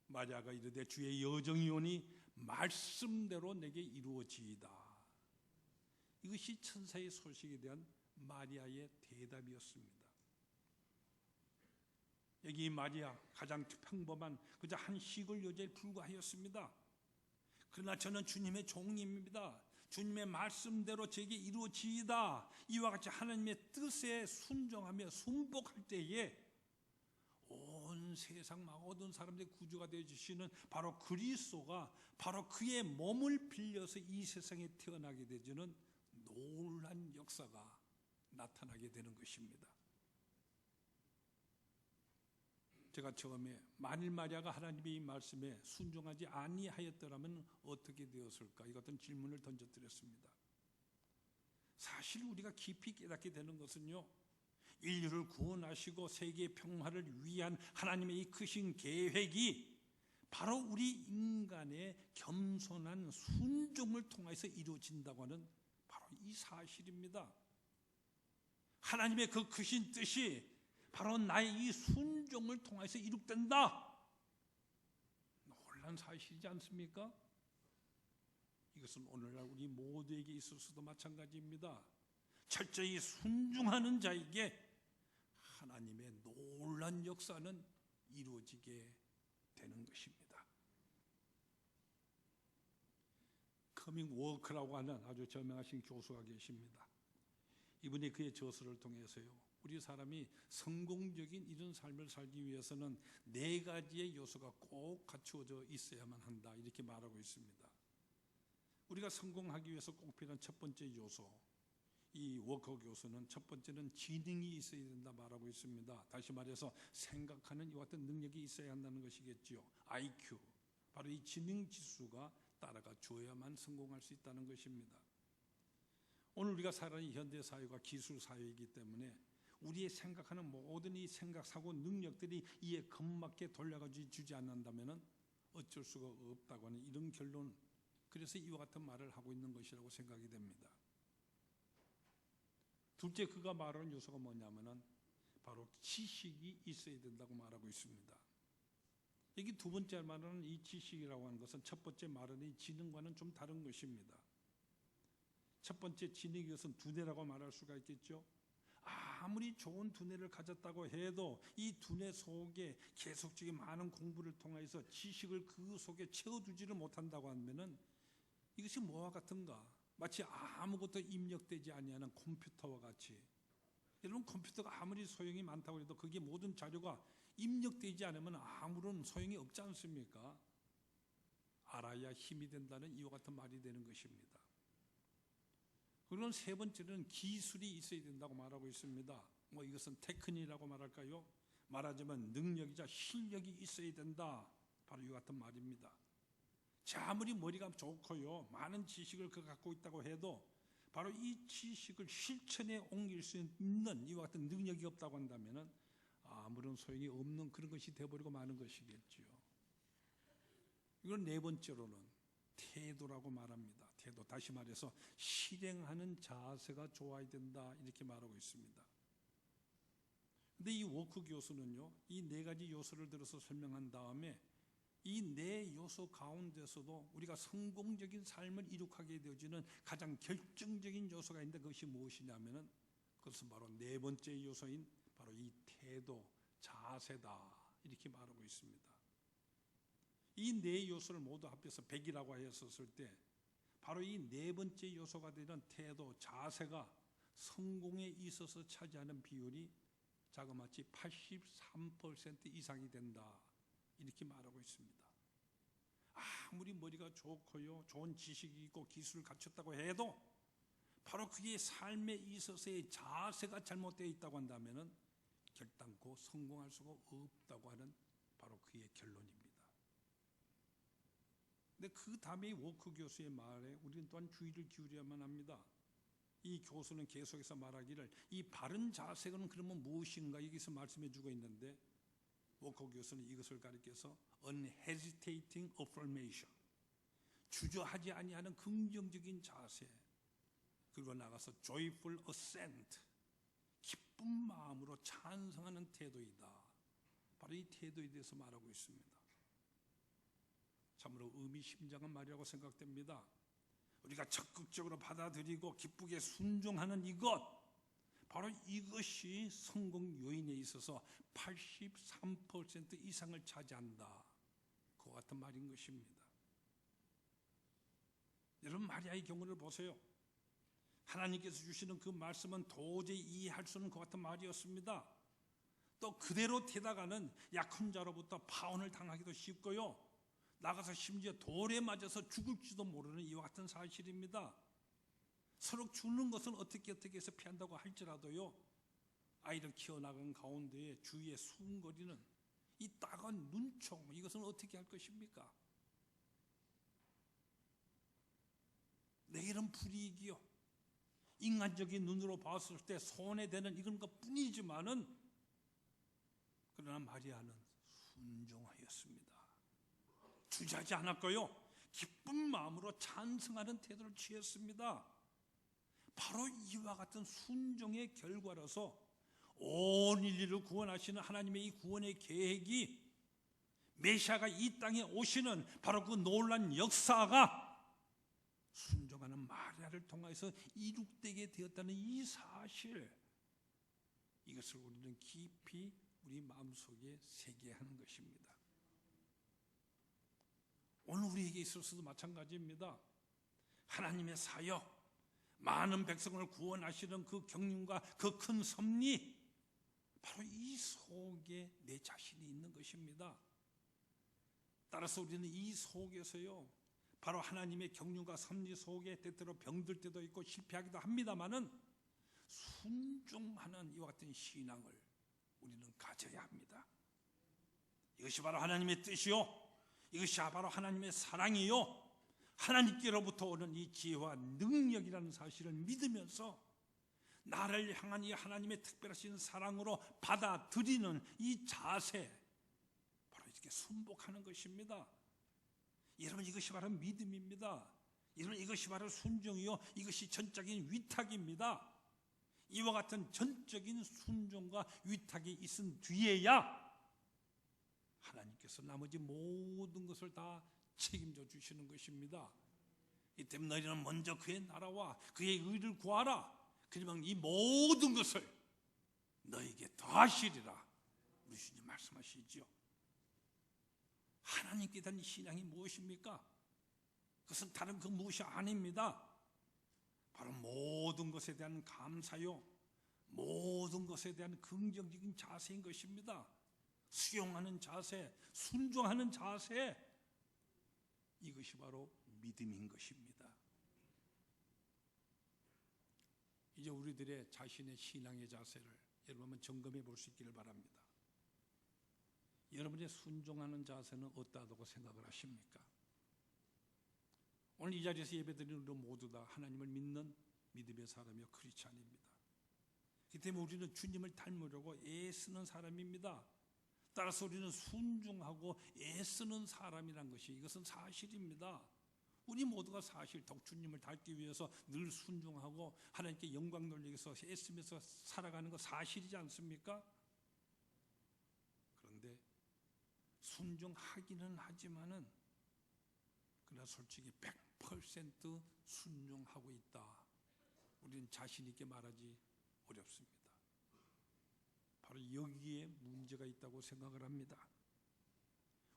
마리아가 이르되 주의 여정이 오니 말씀대로 내게 이루어지이다. 이것이 천사의 소식에 대한 마리아의 대답이었습니다. 여기 마리아, 가장 평범한 그저 한 시골 여자에 불과하였습니다. 그러나 저는 주님의 종입니다. 주님의 말씀대로 제게 이루어지이다. 이와 같이 하나님의 뜻에 순종하며 순복할 때에 온 세상 모든 사람들의 구주가 되어주시는 바로 그리스도가 바로 그의 몸을 빌려서 이 세상에 태어나게 되는 놀란 역사가 나타나게 되는 것입니다. 제가 처음에 만일 마리아가 하나님의 이 말씀에 순종하지 아니하였더라면 어떻게 되었을까? 이 같은 질문을 던져드렸습니다. 사실 우리가 깊이 깨닫게 되는 것은요, 인류를 구원하시고 세계 평화를 위한 하나님의 이 크신 계획이 바로 우리 인간의 겸손한 순종을 통해서 이루어진다고 하는 바로 이 사실입니다. 하나님의 그 크신 뜻이 바로 나의 이 순종을 통해서 이룩된다. 놀란 사실이지 않습니까? 이것은 오늘날 우리 모두에게 있어서도 마찬가지입니다. 철저히 순종하는 자에게 하나님의 놀란 역사는 이루어지게 되는 것입니다. 커밍 워크라고 하는 아주 저명하신 교수가 계십니다. 이분이 그의 저서를 통해서요, 우리 사람이 성공적인 이런 삶을 살기 위해서는 4가지의 요소가 꼭 갖추어져 있어야만 한다, 이렇게 말하고 있습니다. 우리가 성공하기 위해서 꼭 필요한 첫 번째 요소, 이 워커 교수는 첫 번째는 지능이 있어야 된다 말하고 있습니다. 다시 말해서 생각하는 이와 같은 능력이 있어야 한다는 것이겠지요. IQ, 바로 이 지능 지수가 따라가 줘야만 성공할 수 있다는 것입니다. 오늘 우리가 살아가는 현대 사회가 기술 사회이기 때문에 우리의 생각하는 모든 이 생각, 사고, 능력들이 이에 겁맞게 돌려가지고 주지 않는다면 어쩔 수가 없다고 하는 이런 결론, 그래서 이와 같은 말을 하고 있는 것이라고 생각이 됩니다. 둘째, 그가 말하는 요소가 뭐냐면은 바로 지식이 있어야 된다고 말하고 있습니다. 여기 두 번째 말하는 이 지식이라고 하는 것은 첫 번째 말하는 이 지능과는 좀 다른 것입니다. 첫 번째 지능이 것은 두뇌라고 말할 수가 있겠죠. 아무리 좋은 두뇌를 가졌다고 해도 이 두뇌 속에 계속적인 많은 공부를 통해서 지식을 그 속에 채워두지를 못한다고 하면은 이것이 뭐와 같은가? 마치 아무것도 입력되지 아니하는 컴퓨터와 같이. 여러분, 컴퓨터가 아무리 소용이 많다고 해도 거기에 모든 자료가 입력되지 않으면 아무런 소용이 없지 않습니까? 알아야 힘이 된다는 이와 같은 말이 되는 것입니다. 그리고 세 번째는 기술이 있어야 된다고 말하고 있습니다. 이것은 테크닉이라고 말할까요? 말하자면 능력이자 실력이 있어야 된다. 바로 이와 같은 말입니다. 자, 아무리 머리가 좋고요, 많은 지식을 갖고 있다고 해도 바로 이 지식을 실천에 옮길 수 있는 이와 같은 능력이 없다고 한다면 아무런 소용이 없는 그런 것이 되어버리고 마는 것이겠지요. 이건 네 번째로는 태도라고 말합니다. 태도, 다시 말해서 실행하는 자세가 좋아야 된다, 이렇게 말하고 있습니다. 근데 이 워크 교수는요, 이 4가지 요소를 들어서 설명한 다음에 이 4 요소 가운데서도 우리가 성공적인 삶을 이룩하게 되어지는 가장 결정적인 요소가 있는데 그것이 무엇이냐면은 그것은 바로 4번째 요소인 바로 이 태도, 자세다, 이렇게 말하고 있습니다. 이 4 요소를 모두 합해서 100이라고 하였을 때 바로 이 4번째 요소가 되는 태도, 자세가 성공에 있어서 차지하는 비율이 자그마치 83% 이상이 된다, 이렇게 말하고 있습니다. 아무리 머리가 좋고요, 좋은 지식이 있고 기술을 갖췄다고 해도 바로 그의 삶에 있어서의 자세가 잘못되어 있다고 한다면 결단코 성공할 수가 없다고 하는 바로 그의 결론입니다. 근데 그 다음에 워크 교수의 말에 우리는 또한 주의를 기울여야만 합니다. 이 교수는 계속해서 말하기를 이 바른 자세는 그러면 무엇인가 여기서 말씀해 주고 있는데, 워커 교수는 이것을 가리켜서 unhesitating affirmation, 주저하지 아니하는 긍정적인 자세, 그리고 나가서 joyful assent, 기쁜 마음으로 찬성하는 태도이다. 바로 이 태도에 대해서 말하고 있습니다. 참으로 의미심장한 말이라고 생각됩니다. 우리가 적극적으로 받아들이고 기쁘게 순종하는 이것, 바로 이것이 성공 요인에 있어서 83% 이상을 차지한다, 그 같은 말인 것입니다. 여러분 마리아의 경우를 보세요. 하나님께서 주시는 그 말씀은 도저히 이해할 수 없는 것 같은 말이었습니다. 또 그대로 되다가는 약혼 자로부터 파혼을 당하기도 쉽고요. 나가서 심지어 돌에 맞아서 죽을지도 모르는 이와 같은 사실입니다. 서로 죽는 것은 어떻게 해서 피한다고 할지라도요. 아이를 키워나간 가운데 주위에 수군거리는 이 따가운 눈총, 이것은 어떻게 할 것입니까? 내일은 불이익이요. 인간적인 눈으로 봤을 때 손에 대는 이런 것뿐이지만은 그러나 마리아는 순종하였습니다. 주저하지 않았고요. 기쁜 마음으로 찬성하는 태도를 취했습니다. 바로 이와 같은 순종의 결과로서 온 인류를 구원하시는 하나님의 이 구원의 계획이 메시아가 이 땅에 오시는 바로 그 놀란 역사가 순종하는 마리아를 통해서 이룩되게 되었다는 이 사실, 이것을 우리는 깊이 우리 마음속에 새겨야 하는 것입니다. 오늘 우리에게 있어서도 마찬가지입니다. 하나님의 사역, 많은 백성을 구원하시는 그 경륜과 그 큰 섭리, 바로 이 속에 내 자신이 있는 것입니다. 따라서 우리는 이 속에서요, 바로 하나님의 경륜과 섭리 속에 때때로 병들 때도 있고 실패하기도 합니다마는 순종하는 이와 같은 신앙을 우리는 가져야 합니다. 이것이 바로 하나님의 뜻이요, 이것이 바로 하나님의 사랑이요, 하나님께로부터 오는 이 지혜와 능력이라는 사실을 믿으면서 나를 향한 이 하나님의 특별하신 사랑으로 받아들이는 이 자세, 바로 이렇게 순복하는 것입니다. 여러분, 이것이 바로 믿음입니다. 여러분, 이것이 바로 순종이요, 이것이 전적인 위탁입니다. 이와 같은 전적인 순종과 위탁이 있은 뒤에야 하나님께서 나머지 모든 것을 다 책임져 주시는 것입니다. 이 때문에 너희는 먼저 그의 나라와 그의 의를 구하라. 그러면 이 모든 것을 너에게 더하시리라. 우리 주님 말씀하시죠. 하나님께 대한 신앙이 무엇입니까? 그것은 다른 그 무엇이 아닙니다. 바로 모든 것에 대한 감사요, 모든 것에 대한 긍정적인 자세인 것입니다. 수용하는 자세, 순종하는 자세, 이것이 바로 믿음인 것입니다. 이제 우리들의 자신의 신앙의 자세를 여러분 한번 점검해 볼 수 있기를 바랍니다. 여러분의 순종하는 자세는 어떠하다고 생각을 하십니까? 오늘 이 자리에서 예배드리는 우리 모두 다 하나님을 믿는 믿음의 사람이요 크리스찬입니다. 그 때문에 우리는 주님을 닮으려고 애쓰는 사람입니다. 따라서 우리는 순종하고 애쓰는 사람이란 것이, 이것은 사실입니다. 우리 모두가 사실 주님을 닮기 위해서 늘 순종하고 하나님께 영광 돌리기 위해서 애쓰면서 살아가는 거 사실이지 않습니까? 그런데 순종하기는 하지만은 그러나 솔직히 100% 순종하고 있다, 우리는 자신 있게 말하지 어렵습니다. 바로 여기에 문제가 있다고 생각을 합니다.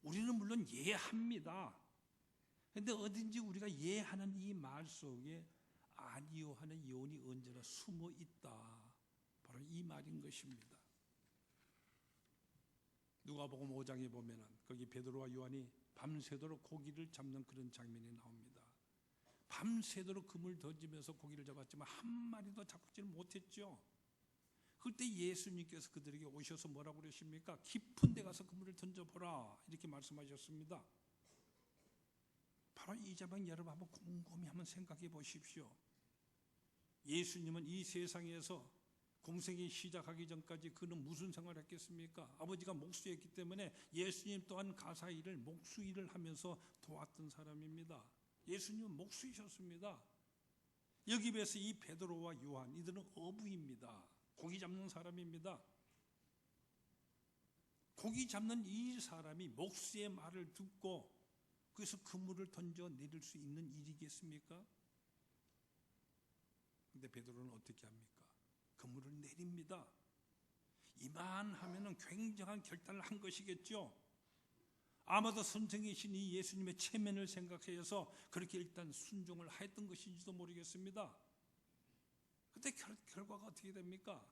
우리는 물론 예합니다. 그런데 어딘지 우리가 예하는 이 말 속에 아니요 하는 예언이 언제나 숨어 있다, 바로 이 말인 것입니다. 누가복음 5장에 보면은 거기 베드로와 요한이 밤새도록 고기를 잡는 그런 장면이 나옵니다. 밤새도록 그물 던지면서 고기를 잡았지만 한 마리도 잡지를 못했죠. 그때 예수님께서 그들에게 오셔서 뭐라고 그러십니까? 깊은 데 가서 그물을 던져보라, 이렇게 말씀하셨습니다. 바로 이 자방 여러분 한번 곰곰이 한번 생각해 보십시오. 예수님은 이 세상에서 공생이 시작하기 전까지 그는 무슨 생활을 했겠습니까? 아버지가 목수였기 때문에 예수님 또한 가사 일을, 목수 일을 하면서 도왔던 사람입니다. 예수님은 목수이셨습니다. 여기 비해서 이 베드로와 요한, 이들은 어부입니다. 고기 잡는 사람입니다. 고기 잡는 이 사람이 목수의 말을 듣고 그래서 그물을 던져 내릴 수 있는 일이겠습니까? 근데 베드로는 어떻게 합니까? 그물을 내립니다. 이만하면은 굉장한 결단을 한 것이겠죠. 아마도 선생이신 이 예수님의 체면을 생각해서 그렇게 일단 순종을 하였던 것인지도 모르겠습니다. 그때 결과가 어떻게 됩니까?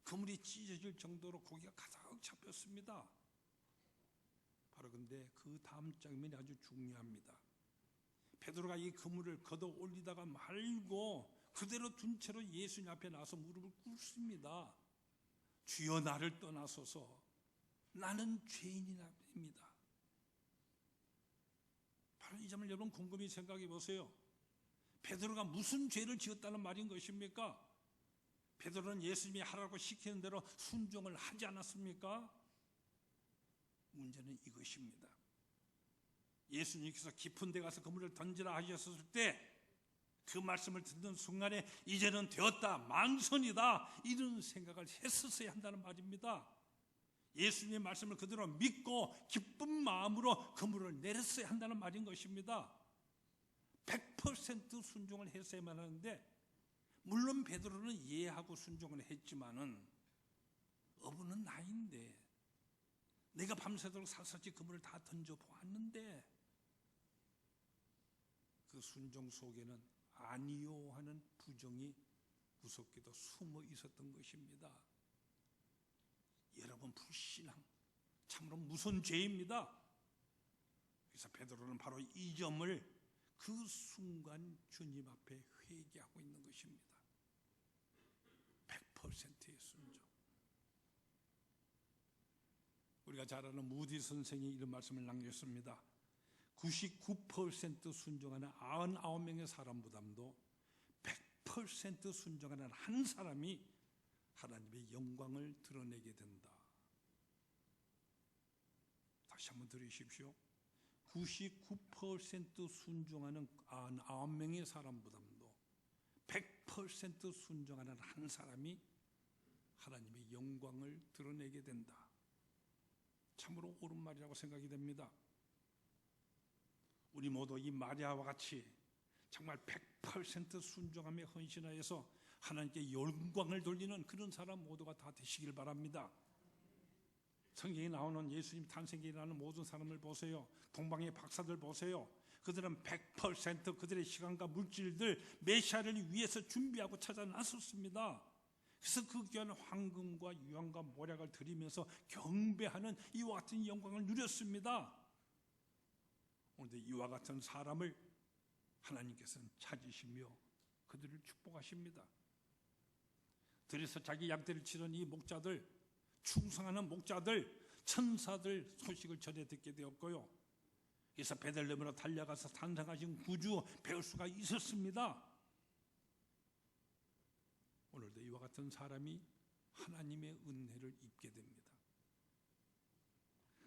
그물이 찢어질 정도로 고기가 가득 잡혔습니다. 바로 근데 그 다음 장면이 아주 중요합니다. 베드로가 이 그물을 걷어 올리다가 말고 그대로 둔 채로 예수님 앞에 나서 무릎을 꿇습니다. 주여 나를 떠나소서 나는 죄인입니다. 바로 이 점을 여러분 곰곰이 생각해 보세요. 베드로가 무슨 죄를 지었다는 말인 것입니까? 베드로는 예수님이 하라고 시키는 대로 순종을 하지 않았습니까? 문제는 이것입니다. 예수님께서 깊은 데 가서 그물을 던지라 하셨을 때 그 말씀을 듣는 순간에 이제는 되었다, 만선이다, 이런 생각을 했었어야 한다는 말입니다. 예수님의 말씀을 그대로 믿고 기쁜 마음으로 그물을 내렸어야 한다는 말인 것입니다. 100% 순종을 했어야만 하는데, 물론 베드로는 이해하고 순종을 했지만은 어부는 나인데 내가 밤새도록 샅샅이 그물을 다 던져보았는데 그 순종 속에는 아니요 하는 부정이 무섭게도 숨어 있었던 것입니다. 여러분, 불신앙 참으로 무서운 죄입니다. 그래서 베드로는 바로 이 점을 그 순간 주님 앞에 회개하고 있는 것입니다. 100%의 순종. 우리가 잘 아는 무디 선생이 이런 말씀을 남겼습니다. 99% 순종하는 99명의 사람보다도 100% 순종하는 한 사람이 하나님의 영광을 드러내게 된다. 다시 한번 들으십시오. 99% 순종하는 99명의 사람보다도 100% 순종하는 한 사람이 하나님의 영광을 드러내게 된다. 참으로 옳은 말이라고 생각이 됩니다. 우리 모두 이 마리아와 같이 정말 100% 순종하며 헌신하여서 하나님께 영광을 돌리는 그런 사람 모두가 다 되시길 바랍니다. 성경에 나오는 예수님 탄생에 일어나는 모든 사람을 보세요. 동방의 박사들 보세요. 그들은 100% 그들의 시간과 물질들 메시아를 위해서 준비하고 찾아 나섰습니다. 그래서 그 귀한 황금과 유황과 모략을 드리면서 경배하는 이와 같은 영광을 누렸습니다. 오늘 이와 같은 사람을 하나님께서는 찾으시며 그들을 축복하십니다. 들에서 자기 양떼를 치던 이 목자들, 충성하는 목자들, 천사들 소식을 전해 듣게 되었고요. 그래서 베들레헴으로 달려가서 탄생하신 구주 배울 수가 있었습니다. 오늘도 이와 같은 사람이 하나님의 은혜를 입게 됩니다.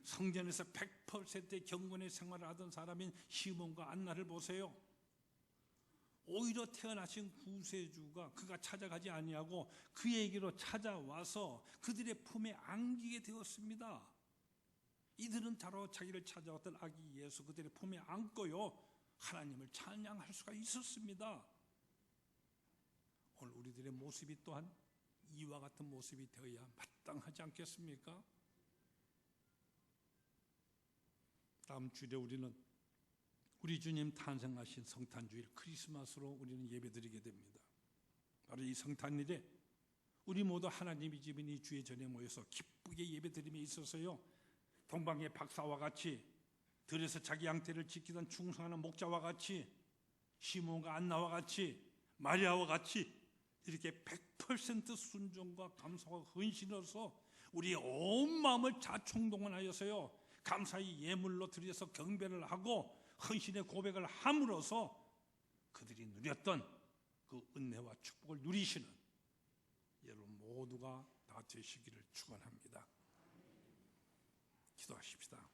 성전에서 100%의 경건의 생활을 하던 사람인 시몬과 안나를 보세요. 오히려 태어나신 구세주가 그가 찾아가지 아니하고 그에게로 찾아와서 그들의 품에 안기게 되었습니다. 이들은 바로 자기를 찾아왔던 아기 예수 그들의 품에 안고요 하나님을 찬양할 수가 있었습니다. 오늘 우리들의 모습이 또한 이와 같은 모습이 되어야 마땅하지 않겠습니까? 다음 주일에 우리는 우리 주님 탄생하신 성탄주일 크리스마스로 우리는 예배드리게 됩니다. 바로 이 성탄일에 우리 모두 하나님의 집인 이 주의 전에 모여서 기쁘게 예배드림에 있어서요, 동방의 박사와 같이 들에서 자기 양떼를 지키던 충성하는 목자와 같이 시몬과 안나와 같이 마리아와 같이 이렇게 100% 순종과 감사와 헌신으로서 우리의 온 마음을 자충동원하여서요 감사의 예물로 드려서 경배를 하고 헌신의 고백을 함으로써 그들이 누렸던 그 은혜와 축복을 누리시는 여러분 모두가 다 되시기를 축원합니다. 기도하십시다.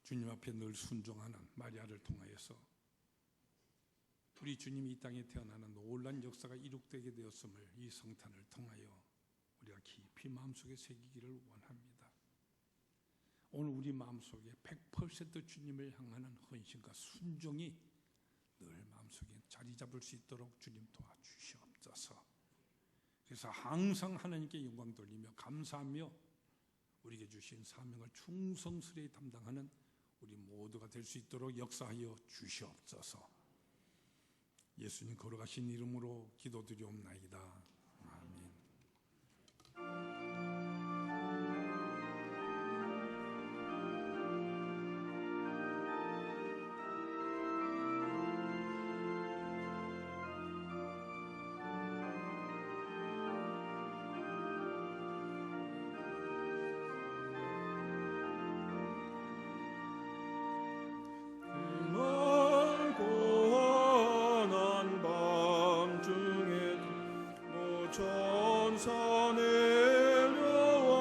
주님 앞에 늘 순종하는 마리아를 통하여서 우리 주님이 이 땅에 태어나는 놀라운 역사가 이룩되게 되었음을 이 성탄을 통하여 우리가 깊이 마음속에 새기기를 원합니다. 오늘 우리 마음속에 100% 주님을 향하는 헌신과 순종이 늘 마음속에 자리 잡을 수 있도록 주님 도와주시옵소서. 그래서 항상 하나님께 영광 돌리며 감사하며 우리에게 주신 사명을 충성스레 담당하는 우리 모두가 될 수 있도록 역사하여 주시옵소서. 예수님 걸어가신 이름으로 기도드리옵나이다. 아멘. 멀고한 밤중에 모천사 내려와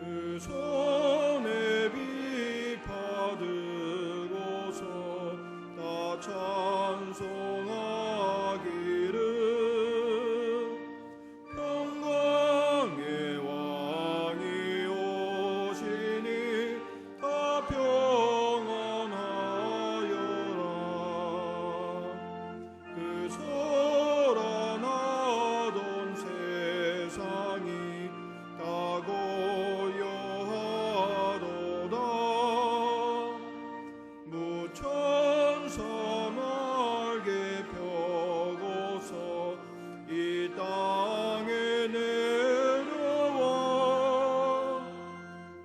그 손에 비 받으고서 다 찬송하기를 평강의 왕이 오시니 다 평안하여라. 그 소란하던 세상이 다 고요하도다. 무천사 날개 펴고서 이 땅에 내려와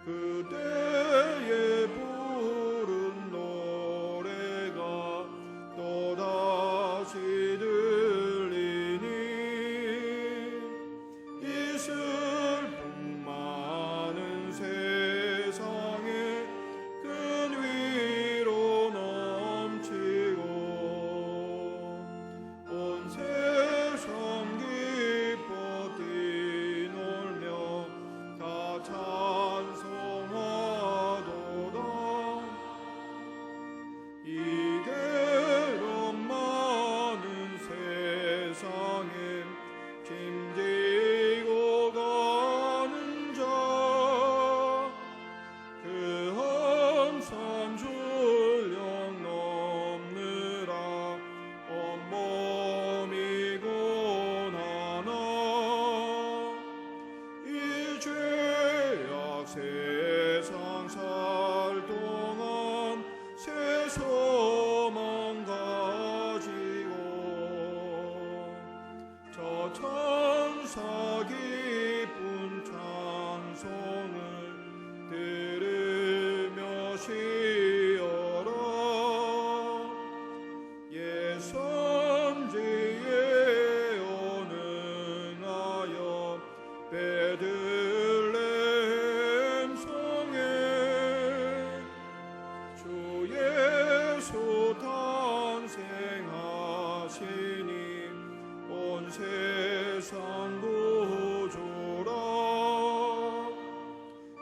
그대의 부른 노래가 또다시 들리니 이 슬픔 많은 세상에 큰 위로 넘치고 온 세상 기뻐 뛰놀며 다 찬송하도다. 이게럼 많은 세상에 짐지고 가는 자 그 험산 줄령 넘느라 온몸이 고난하나 이 죄악 세상 살 동안 새 소망 가지고 저 천사 기쁜 찬송을 들으며 쉬어라. 예선지에 온응하여 베들레헴 성에 주 예수 탄생하시니 온 세상 구주라.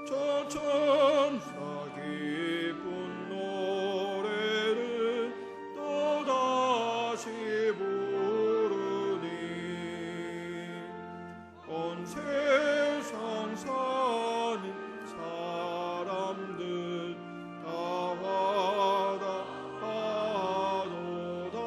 저 천사 기쁜 노래를 또다시 부르니 온 세상 사는 사람들 다 화답하도다.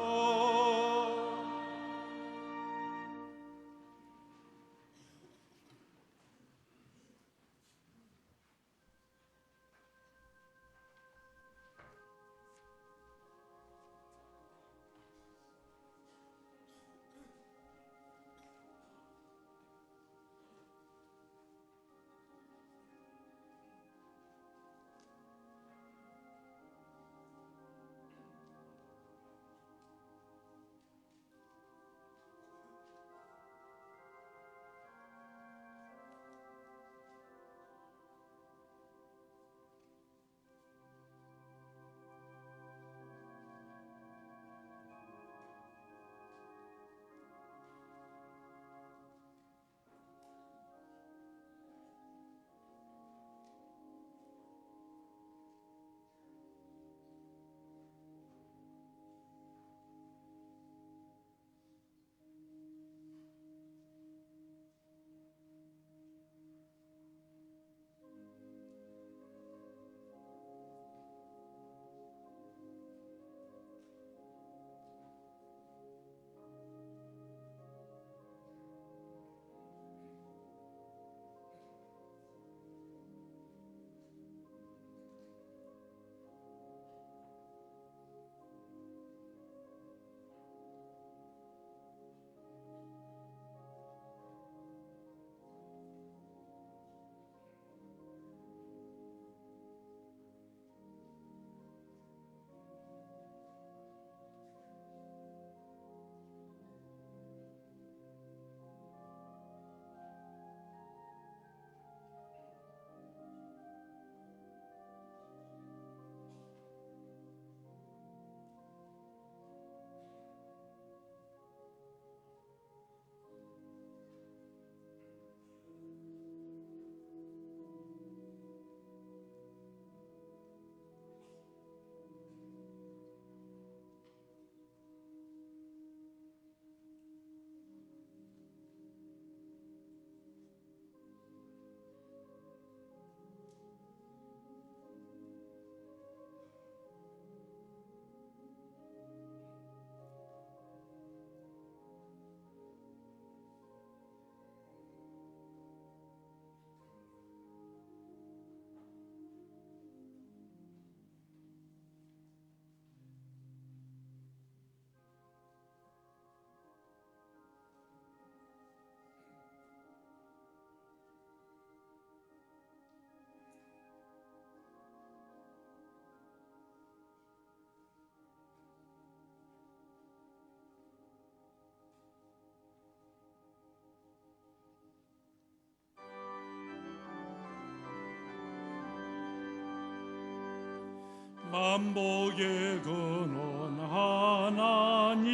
만복의 근원 하나님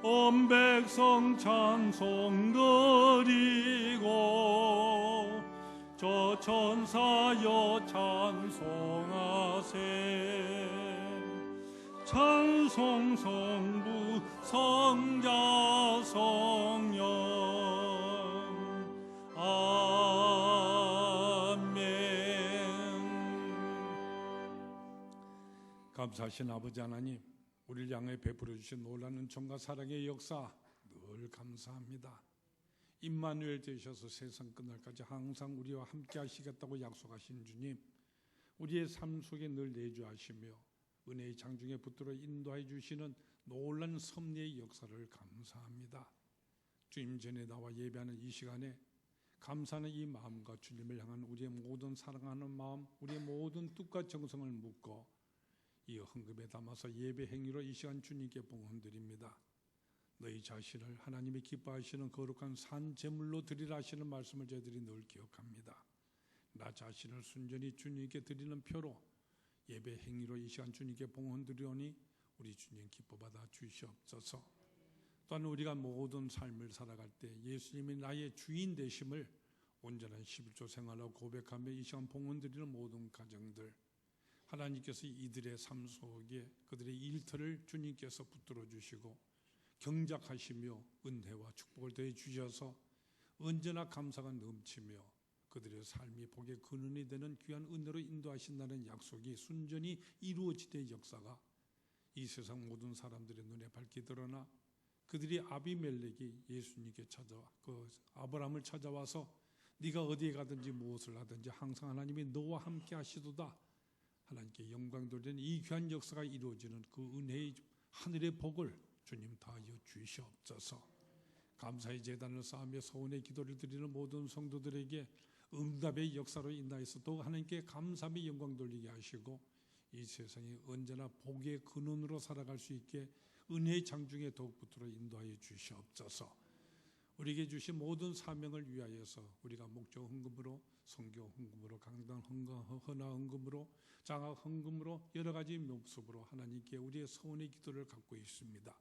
온 백성 찬송 드리고 저 천사여 찬송하세 찬송 성부 성자 성령 감사하신 아버지 하나님, 우리를 향해 베풀어 주신 놀라운 은총과 사랑의 역사 늘 감사합니다. 임마누엘 되셔서 세상 끝날까지 항상 우리와 함께 하시겠다고 약속하신 주님, 우리의 삶 속에 늘 내주하시며 은혜의 장중에 붙들어 인도해 주시는 놀라운 섭리의 역사를 감사합니다. 주님 전에 나와 예배하는 이 시간에 감사하는 이 마음과 주님을 향한 우리의 모든 사랑하는 마음, 우리의 모든 뜻과 정성을 묻고 이 헌금에 담아서 예배 행위로 이 시간 주님께 봉헌드립니다. 너희 자신을 하나님이 기뻐하시는 거룩한 산 제물로 드리라 하시는 말씀을 저희들이 늘 기억합니다. 나 자신을 순전히 주님께 드리는 표로 예배 행위로 이 시간 주님께 봉헌드리오니 우리 주님 기뻐받아 주시옵소서. 또한 우리가 모든 삶을 살아갈 때 예수님이 나의 주인 되심을 온전한 11조 생활로 고백하며 이 시간 봉헌드리는 모든 가정들, 하나님께서 이들의 삶 속에 그들의 일터를 주님께서 붙들어 주시고 경작하시며 은혜와 축복을 더해 주셔서 언제나 감사가 넘치며 그들의 삶이 복의 근원이 되는 귀한 은혜로 인도하신다는 약속이 순전히 이루어지는 역사가 이 세상 모든 사람들의 눈에 밝게 드러나 그들이 아비멜렉이 예수님께 찾아와 그 아브라함을 찾아와서 네가 어디에 가든지 무엇을 하든지 항상 하나님이 너와 함께 하시도다 하나님께 영광 돌리는 이 귀한 역사가 이루어지는 그 은혜의 하늘의 복을 주님 다하여 주시옵소서. 감사의 제단을 쌓으며 서원의 기도를 드리는 모든 성도들에게 응답의 역사로 인하여서 또 하나님께 감사의 영광 돌리게 하시고 이 세상이 언제나 복의 근원으로 살아갈 수 있게 은혜의 장중에 더욱 붙들어 인도하여 주시옵소서. 우리에게 주신 모든 사명을 위하여서 우리가 목적 헌금으로, 성교 헌금으로, 강단 헌화 헌금으로, 장학 헌금으로 여러 가지 모습으로 하나님께 우리의 서원의 기도를 갖고 있습니다.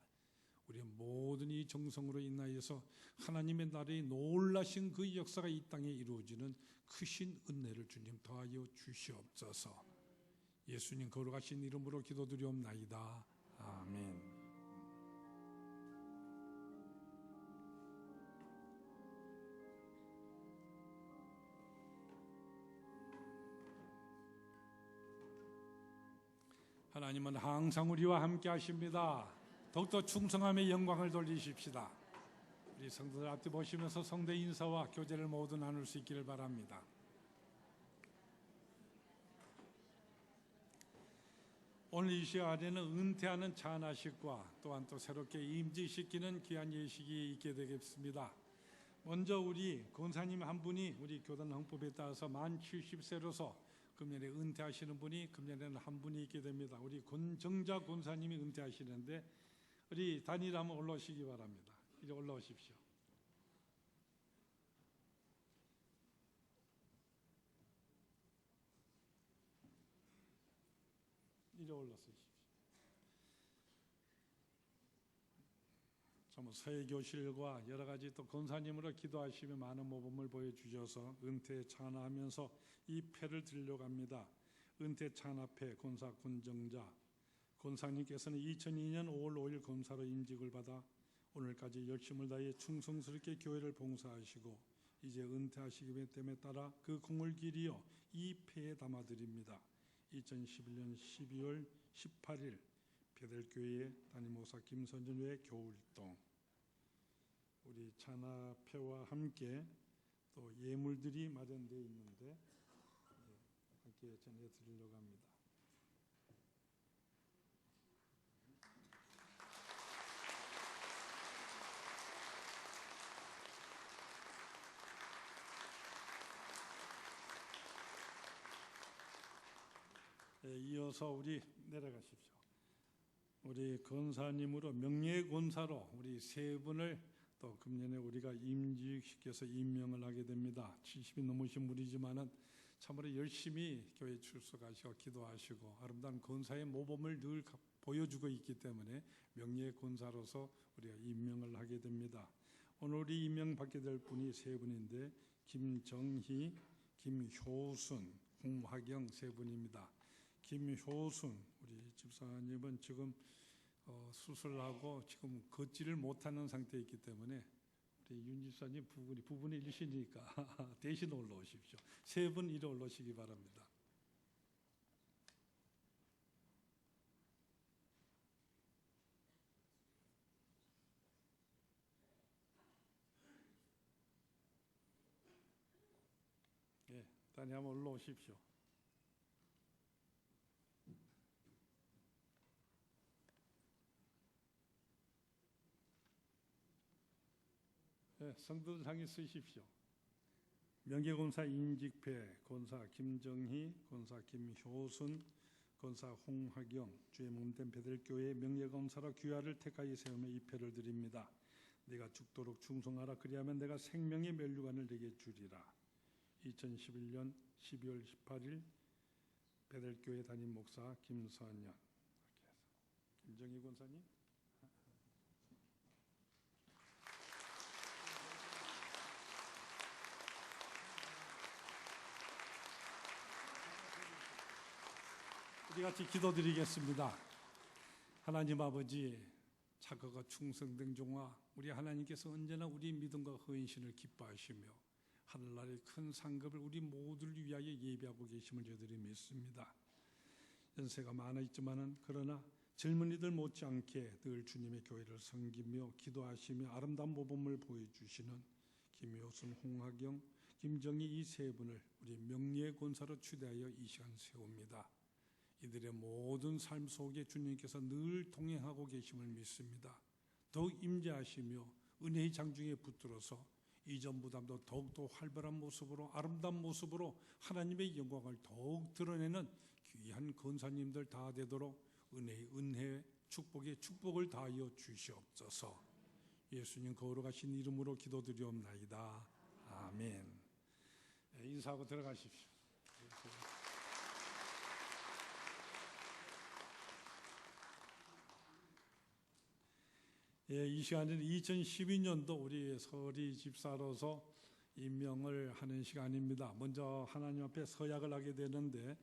우리의 모든 이 정성으로 인하여서 하나님의 나라의 놀라신 그 역사가 이 땅에 이루어지는 크신 은혜를 주님 더하여 주시옵소서. 예수님 거룩하신 이름으로 기도드리옵나이다. 아멘. 하나님은 항상 우리와 함께 하십니다. 더욱더 충성함의 영광을 돌리십시다. 우리 성도들 앞뒤 보시면서 성도 인사와 교제를 모두 나눌 수 있기를 바랍니다. 오늘 이 시간에는 은퇴하는 찬하식과 또한 또 새롭게 임직시키는 귀한 예식이 있게 되겠습니다. 먼저 우리 권사님 한 분이 우리 교단 헌법에 따라서 만 70세로서 금년에 은퇴하시는 분이 금년에는 한 분이 있게 됩니다. 우리 권정자 권사님이 은퇴하시는데 우리 단일 한번 올라오시기 바랍니다. 이제 올라오십시오. 이제 올라오십시오. 서예교실과 여러 가지 또 권사님으로 기도하시며 많은 모범을 보여주셔서 은퇴 찬하하면서 이 패를 드리려고 합니다. 은퇴 찬하패 권사 권정자 권사님께서는 2002년 5월 5일 검사로 임직을 받아 오늘까지 열심을 다해 충성스럽게 교회를 봉사하시고 이제 은퇴하시기 때문에 따라 그 공을 기리어 이 패에 담아드립니다. 2011년 12월 18일 베델교회 담임목사 김선전 외 교울동 우리 찬하패와 함께 또 예물들이 마련되어 있는데 함께 전해드리려고 합니다. 이어서 우리 내려가십시오. 우리 권사님으로 명예권사로 우리 세 분을 또 금년에 우리가 임직시켜서 임명을 하게 됩니다. 70이 넘으신 분이지만은 참으로 열심히 교회 출석하시고 기도하시고 아름다운 권사의 모범을 늘 보여주고 있기 때문에 명예 권사로서 우리가 임명을 하게 됩니다. 오늘 우리 임명받게 될 분이 세 분인데 김정희, 김효순, 홍화경 세 분입니다. 김효순 우리 집사님은 지금 수술하고 지금 걷지를 못하는 상태에 있기 때문에 우리 윤 집사님 부분이 일시니까 대신 올라오십시오. 세 분 이리 올라오시기 바랍니다. 예, 다시 한번 올라오십시오. 네, 성도상에 쓰십시오. 명예권사 임직배, 권사 김정희, 권사 김효순, 권사 홍화경, 주의 몸된 베들교회 명예권사로 귀하를 택하여 세우며 이 표를 드립니다. 내가 죽도록 충성하라. 그리하면 내가 생명의 면류관을 내게 주리라. 2011년 12월 18일 베들교회 담임 목사 김선현. 김정희 권사님. 우리 같이 기도드리겠습니다. 하나님 아버지, 착하고 충성된 종아, 우리 하나님께서 언제나 우리 믿음과 헌신을 기뻐하시며 하늘나라의 큰 상급을 우리 모두를 위하여 예비하고 계심을 저희들이 믿습니다. 연세가 많아 있지만은 그러나 젊은이들 못지않게 늘 주님의 교회를 섬기며 기도하시며 아름다운 모범을 보여주시는 김효순, 홍화경, 김정희 이 세 분을 우리 명예의 권사로 추대하여 이 시간 세웁니다. 이들의 모든 삶 속에 주님께서 늘 동행하고 계심을 믿습니다. 더욱 임재하시며 은혜의 장중에 붙들어서 이전보다도 더욱더 활발한 모습으로 아름다운 모습으로 하나님의 영광을 더욱 드러내는 귀한 권사님들 다 되도록 은혜의 은혜, 축복의 축복을 다하여 주시옵소서. 예수님 거룩하신 이름으로 기도드리옵나이다. 아멘. 인사하고 들어가십시오. 예, 이 시간은 2012년도 우리 서리 집사로서 임명을 하는 시간입니다. 먼저 하나님 앞에 서약을 하게 되는데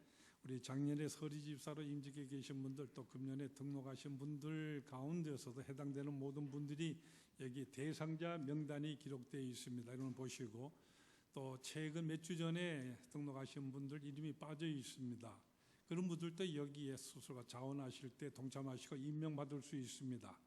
우리 작년에 서리 집사로 임직해 계신 분들 또 금년에 등록하신 분들 가운데서도 해당되는 모든 분들이 여기 대상자 명단이 기록되어 있습니다. 이런 보시고 또 최근 몇 주 전에 등록하신 분들 이름이 빠져 있습니다. 그런 분들도 여기에 수술과 자원하실 때 동참하시고 임명받을 수 있습니다.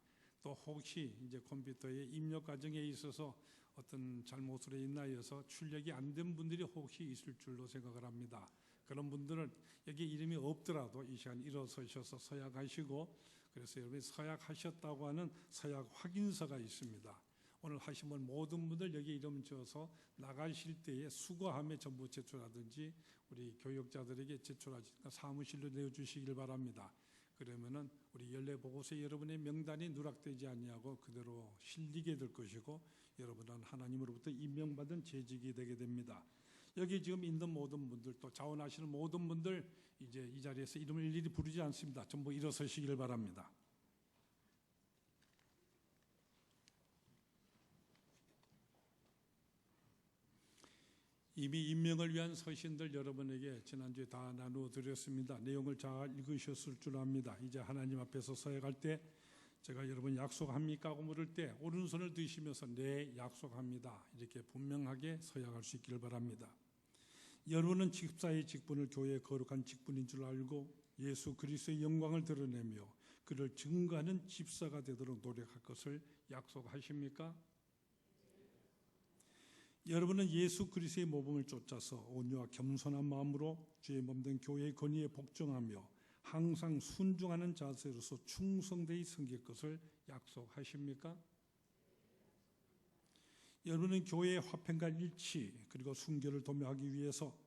또 혹시 이제 컴퓨터의 입력 과정에 있어서 어떤 잘못으로 인하여서 출력이 안 된 분들이 혹시 있을 줄로 생각을 합니다. 그런 분들은 여기 이름이 없더라도 이 시간 일어서셔서 서약하시고 그래서 여러분이 서약하셨다고 하는 서약 확인서가 있습니다. 오늘 하시면 모든 분들 여기 이름 지어서 나가실 때에 수거함에 전부 제출하든지 우리 교역자들에게 제출하시니까 사무실로 내어주시길 바랍니다. 그러면은 우리 연례 보고서에 여러분의 명단이 누락되지 아니하고 그대로 실리게 될 것이고 여러분은 하나님으로부터 임명받은 재직이 되게 됩니다. 여기 지금 있는 모든 분들 또 자원하시는 모든 분들 이제 이 자리에서 이름을 일일이 부르지 않습니다. 전부 일어서시길 바랍니다. 이미 임명을 위한 서신들 여러분에게 지난주에 다 나누어 드렸습니다. 내용을 잘 읽으셨을 줄 압니다. 이제 하나님 앞에서 서약할 때 제가 여러분 약속합니까? 하고 물을 때 오른손을 드시면서 네 약속합니다. 이렇게 분명하게 서약할 수 있기를 바랍니다. 여러분은 집사의 직분을 교회의 거룩한 직분인 줄 알고 예수 그리스도의 영광을 드러내며 그를 증거하는 집사가 되도록 노력할 것을 약속하십니까? 여러분은 예수 그리스도의 모범을 쫓아서 온유와 겸손한 마음으로 주의 몸된 교회의 권위에 복종하며 항상 순종하는 자세로서 충성되이 섬길 것을 약속하십니까? 여러분은 교회의 화평과 일치 그리고 순교를 도모하기 위해서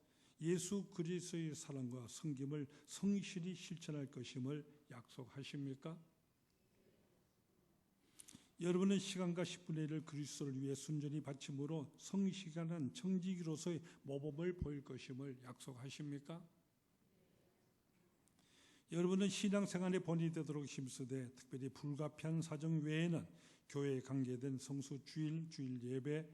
예수 그리스도의 사랑과 섬김을 성실히 실천할 것임을 약속하십니까? 여러분은 시간과 10분의 1을 그리스도를 위해 순전히 바침으로 성시간한 청지기로서의 모범을 보일 것임을 약속하십니까? 여러분은 신앙생활에 본이 되도록 힘쓰되 특별히 불가피한 사정 외에는 교회에 관계된 성수 주일, 주일 예배,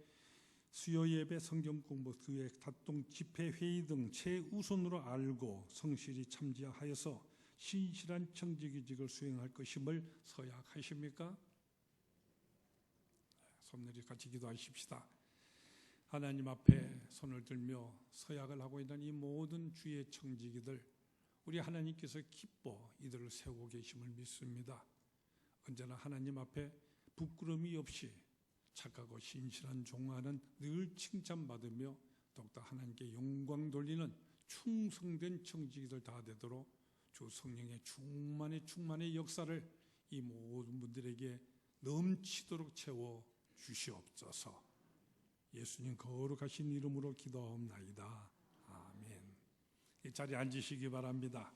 수요 예배, 성경 공부, 교회 합동 집회 회의 등 최우선으로 알고 성실히 참여하여서 신실한 청지기직을 수행할 것임을 서약하십니까? 손 내리 같이 기도하십시다. 하나님 앞에 손을 들며 서약을 하고 있는 이 모든 주의 청지기들, 우리 하나님께서 기뻐 이들을 세우고 계심을 믿습니다. 언제나 하나님 앞에 부끄러움이 없이 착하고 신실한 종아는 늘 칭찬받으며 더욱더 하나님께 영광 돌리는 충성된 청지기들 다 되도록 주 성령의 충만의 역사를 이 모든 분들에게 넘치도록 채워 주시옵소서. 예수님 거룩하신 이름으로 기도하옵나이다. 아멘. 이 자리에 앉으시기 바랍니다.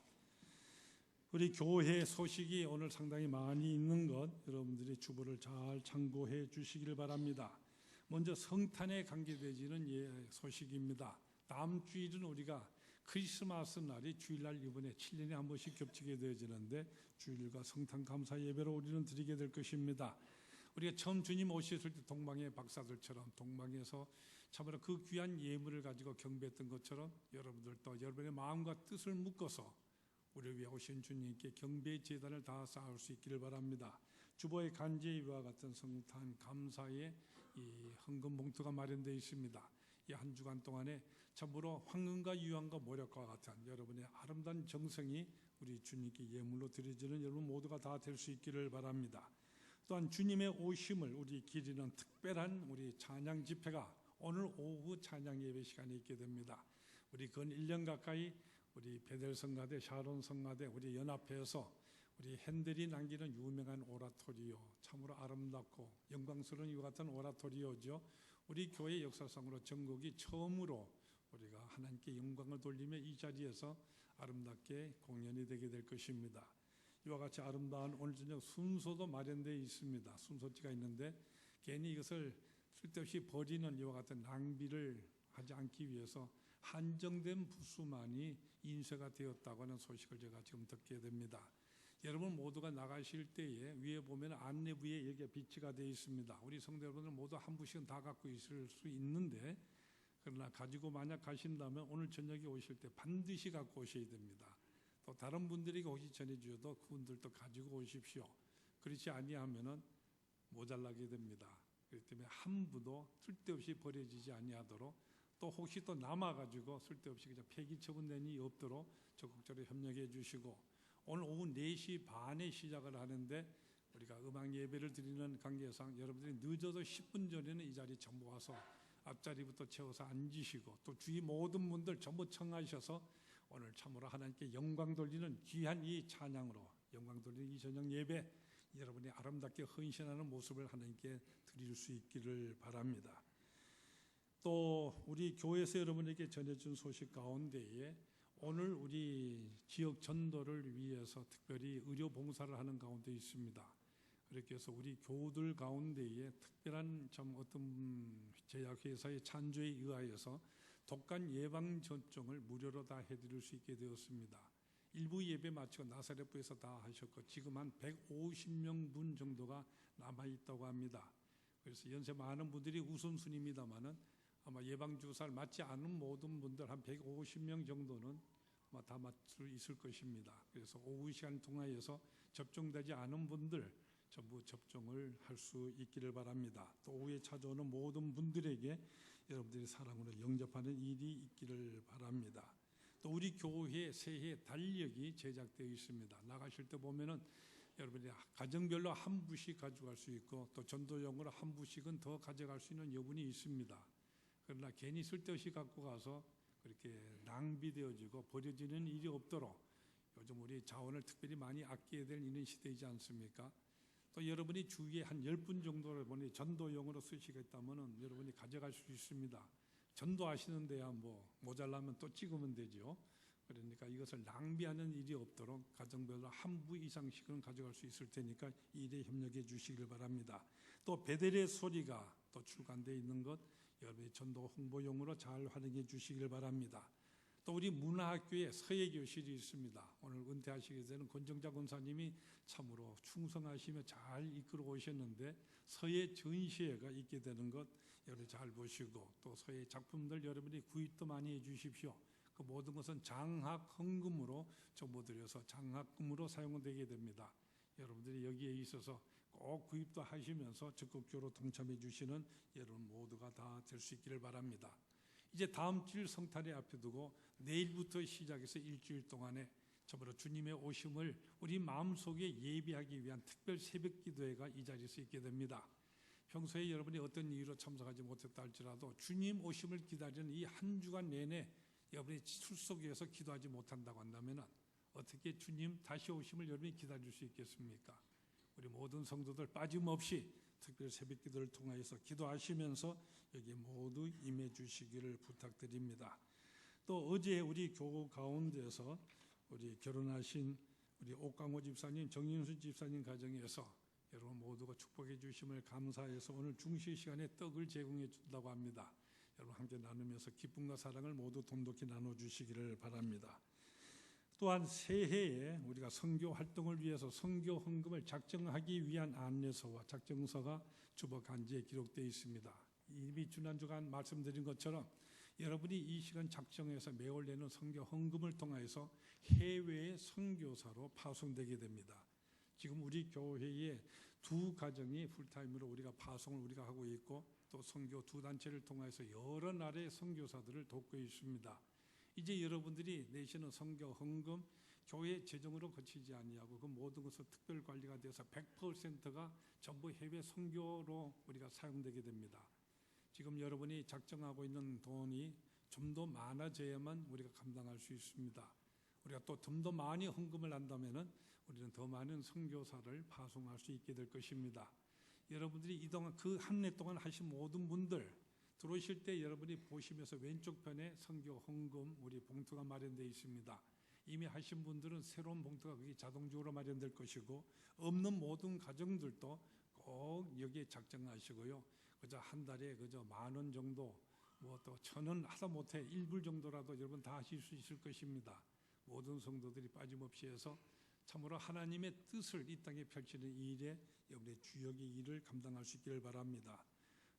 우리 교회 소식이 오늘 상당히 많이 있는 것 여러분들이 주보를 잘 참고해 주시길 바랍니다. 먼저 성탄에 관계되지는 소식입니다. 다음 주일은 우리가 크리스마스 날이 주일날 이번에 7년에 한 번씩 겹치게 되어지는데 주일과 성탄 감사 예배로 우리는 드리게 될 것입니다. 우리가 처음 주님 오셨을 때 동방의 박사들처럼 동방에서 참으로 그 귀한 예물을 가지고 경배했던 것처럼 여러분들도 여러분의 마음과 뜻을 묶어서 우리를 위해 오신 주님께 경배의 제단을 다 쌓을 수 있기를 바랍니다. 주보의 간제위와 같은 성탄 감사의 이 헌금 봉투가 마련되어 있습니다. 이 한 주간 동안에 참으로 황금과 유황과 모략과 같은 여러분의 아름다운 정성이 우리 주님께 예물로 드려지는 여러분 모두가 다 될 수 있기를 바랍니다. 또한 주님의 오심을 우리 기리는 특별한 우리 찬양 집회가 오늘 오후 찬양 예배 시간에 있게 됩니다. 우리 근 1년 가까이 우리 베델 성가대, 샤론 성가대 우리 연합회에서 우리 핸들이 남기는 유명한 오라토리오, 참으로 아름답고 영광스러운 이와 같은 오라토리오죠. 우리 교회 역사상으로 전국이 처음으로 우리가 하나님께 영광을 돌리며 이 자리에서 아름답게 공연이 되게 될 것입니다. 이와 같이 아름다운 오늘 저녁 순서도 마련되어 있습니다. 순서지가 있는데 괜히 이것을 쓸데없이 버리는 이와 같은 낭비를 하지 않기 위해서 한정된 부수만이 인쇄가 되었다고 하는 소식을 제가 지금 듣게 됩니다. 여러분 모두가 나가실 때에 위에 보면 안내부에 여기가 비치가 되어 있습니다. 우리 성도 여러분들 모두 한 부씩은 다 갖고 있을 수 있는데 그러나 가지고 만약 가신다면 오늘 저녁에 오실 때 반드시 갖고 오셔야 됩니다. 또 다른 분들에게 혹시 전해주셔도 그분들도 가지고 오십시오. 그렇지 아니하면은 모자라게 됩니다. 그렇기 때문에 한 부도 쓸데없이 버려지지 아니하도록 또 혹시 또 남아가지고 쓸데없이 그냥 폐기 처분된이 없도록 적극적으로 협력해 주시고 오늘 오후 4시 반에 시작을 하는데 우리가 음악 예배를 드리는 관계상 여러분들이 늦어도 10분 전에는 이 자리에 전부 와서 앞자리부터 채워서 앉으시고 또 주위 모든 분들 전부 청하셔서 오늘 참으로 하나님께 영광 돌리는 귀한 이 찬양으로 영광 돌리는 이 저녁 예배 여러분이 아름답게 헌신하는 모습을 하나님께 드릴 수 있기를 바랍니다. 또 우리 교회에서 여러분에게 전해준 소식 가운데에 오늘 우리 지역 전도를 위해서 특별히 의료 봉사를 하는 가운데 있습니다. 그렇게 해서 우리 교우들 가운데에 특별한 좀 어떤 제약회사의 찬조에 의하여서 독감 예방 접종을 무료로 다 해드릴 수 있게 되었습니다. 일부 예배 마치고 나사렛부에서 다 하셨고 지금 한 150명 분 정도가 남아있다고 합니다. 그래서 연세 많은 분들이 우선순위입니다만은 아마 예방주사를 맞지 않은 모든 분들 한 150명 정도는 아마 다 맞을 수 있을 것입니다. 그래서 오후 시간 통하여서 접종되지 않은 분들 전부 접종을 할 수 있기를 바랍니다. 또 오후에 찾아오는 모든 분들에게 여러분들이 사랑으로 영접하는 일이 있기를 바랍니다. 또 우리 교회 새해 달력이 제작되어 있습니다. 나가실 때 보면은 여러분이 가정별로 한 부씩 가져갈 수 있고 또 전도용으로 한 부씩은 더 가져갈 수 있는 여분이 있습니다. 그러나 괜히 쓸데없이 갖고 가서 그렇게 낭비되어지고 버려지는 일이 없도록 요즘 우리 자원을 특별히 많이 아껴야 될 이런 시대이지 않습니까? 또 여러분이 주위에 한 10분 정도를 보니 전도용으로 쓰시겠다면 여러분이 가져갈 수 있습니다. 전도하시는 데야 뭐 모자라면 또 찍으면 되죠. 그러니까 이것을 낭비하는 일이 없도록 가정별로 한 부 이상씩은 가져갈 수 있을 테니까 이 일에 협력해 주시길 바랍니다. 또 베델의 소리가 또 출간되어 있는 것 여러분이 전도 홍보용으로 잘 활용해 주시길 바랍니다. 또 우리 문화학교에 서예 교실이 있습니다. 오늘 은퇴하시게 되는 권정자 권사님이 참으로 충성하시며 잘 이끌어 오셨는데 서예 전시회가 있게 되는 것 여러분 잘 보시고 또 서예 작품들 여러분이 구입도 많이 해 주십시오. 그 모든 것은 장학 헌금으로 정보드려서 장학금으로 사용되게 됩니다. 여러분들이 여기에 있어서 꼭 구입도 하시면서 적극적으로 동참해 주시는 여러분 모두가 다 될 수 있기를 바랍니다. 이제 다음 주일 성탄에 앞에 두고 내일부터 시작해서 일주일 동안에 참으로 주님의 오심을 우리 마음속에 예비하기 위한 특별 새벽 기도회가 이 자리에서 있게 됩니다. 평소에 여러분이 어떤 이유로 참석하지 못했다 할지라도 주님 오심을 기다리는 이 한 주간 내내 여러분이 출석해서 기도하지 못한다고 한다면 어떻게 주님 다시 오심을 여러분이 기다릴 수 있겠습니까? 우리 모든 성도들 빠짐없이 특별 새벽 기도를 통하여서 기도하시면서 여기 모두 임해 주시기를 부탁드립니다. 또 어제 우리 교우 가운데서 우리 결혼하신 우리 옥강호 집사님, 정인수 집사님 가정에서 여러분 모두가 축복해 주심을 감사해서 오늘 중시 시간에 떡을 제공해 준다고 합니다. 여러분 함께 나누면서 기쁨과 사랑을 모두 돈독히 나눠주시기를 바랍니다. 또한 새해에 우리가 선교 활동을 위해서 선교 헌금을 작정하기 위한 안내서와 작정서가 주보 간지에 기록되어 있습니다. 이미 지난주간 말씀드린 것처럼 여러분이 이 시간 작정해서 매월 내는 선교 헌금을 통해서 해외의 선교사로 파송되게 됩니다. 지금 우리 교회에 두 가정이 풀타임으로 우리가 파송을 우리가 하고 있고 또 선교 두 단체를 통해서 여러 나라의 선교사들을 돕고 있습니다. 이제 여러분들이 내시는 선교 헌금 교회 재정으로 거치지 아니하고 그 모든 것을 특별 관리가 돼서 100%가 전부 해외 선교로 우리가 사용되게 됩니다. 지금 여러분이 작정하고 있는 돈이 좀 더 많아져야만 우리가 감당할 수 있습니다. 우리가 또 좀 더 많이 헌금을 한다면은 우리는 더 많은 선교사를 파송할 수 있게 될 것입니다. 여러분들이 이동안 그 한 해 동안 하신 모든 분들 들어오실 때 여러분이 보시면서 왼쪽 편에 선교 헌금 우리 봉투가 마련되어 있습니다. 이미 하신 분들은 새로운 봉투가 거기 자동적으로 마련될 것이고 없는 모든 가정들도 꼭 여기에 작정하시고요. 그저 한 달에 그저 10,000원 정도 뭐 또 1,000원 하다 못해 1불 정도라도 여러분 다 하실 수 있을 것입니다. 모든 성도들이 빠짐없이 해서 참으로 하나님의 뜻을 이 땅에 펼치는 이 일에 여러분의 주역의 일을 감당할 수 있기를 바랍니다.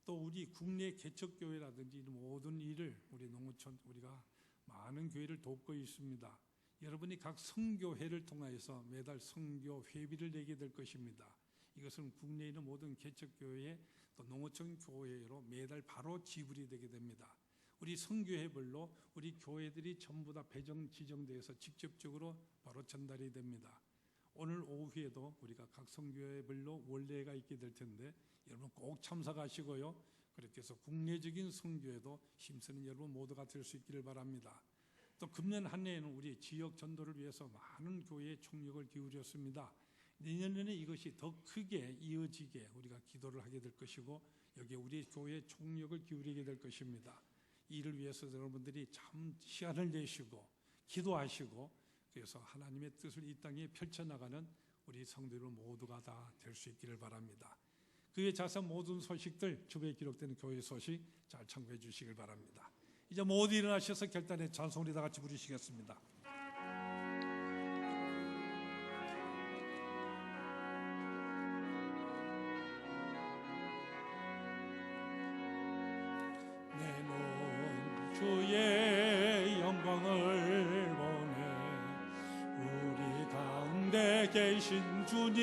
또 우리 국내 개척교회라든지 모든 일을 우리 농어촌 우리가 많은 교회를 돕고 있습니다. 여러분이 각 선교회를 통해서 매달 선교 회비를 내게 될 것입니다. 이것은 국내에 있는 모든 개척교회 또 농어촌 교회로 매달 바로 지불이 되게 됩니다. 우리 선교회별로 우리 교회들이 전부 다 배정 지정돼서 직접적으로 바로 전달이 됩니다. 오늘 오후에도 우리가 각 선교회별로 원례가 있게 될 텐데 여러분 꼭 참석하시고요. 그렇게 해서 국내적인 선교에도 힘쓰는 여러분 모두가 될 수 있기를 바랍니다. 또 금년 한 해에는 우리 지역 전도를 위해서 많은 교회에 총력을 기울였습니다. 내년에는 이것이 더 크게 이어지게 우리가 기도를 하게 될 것이고 여기에 우리 교회에 총력을 기울이게 될 것입니다. 이를 위해서 여러분들이 참 시간을 내시고 기도하시고 그래서 하나님의 뜻을 이 땅에 펼쳐나가는 우리 성도들 모두가 다 될 수 있기를 바랍니다. 그의 자세한 모든 소식들 주변에 기록되는 교회 소식 잘 참고해 주시길 바랍니다. 이제 모두 일어나셔서 결단의 찬송을 다 같이 부르시겠습니다. 내 눈 주의 영광을 보네 우리 가운데 계신 주님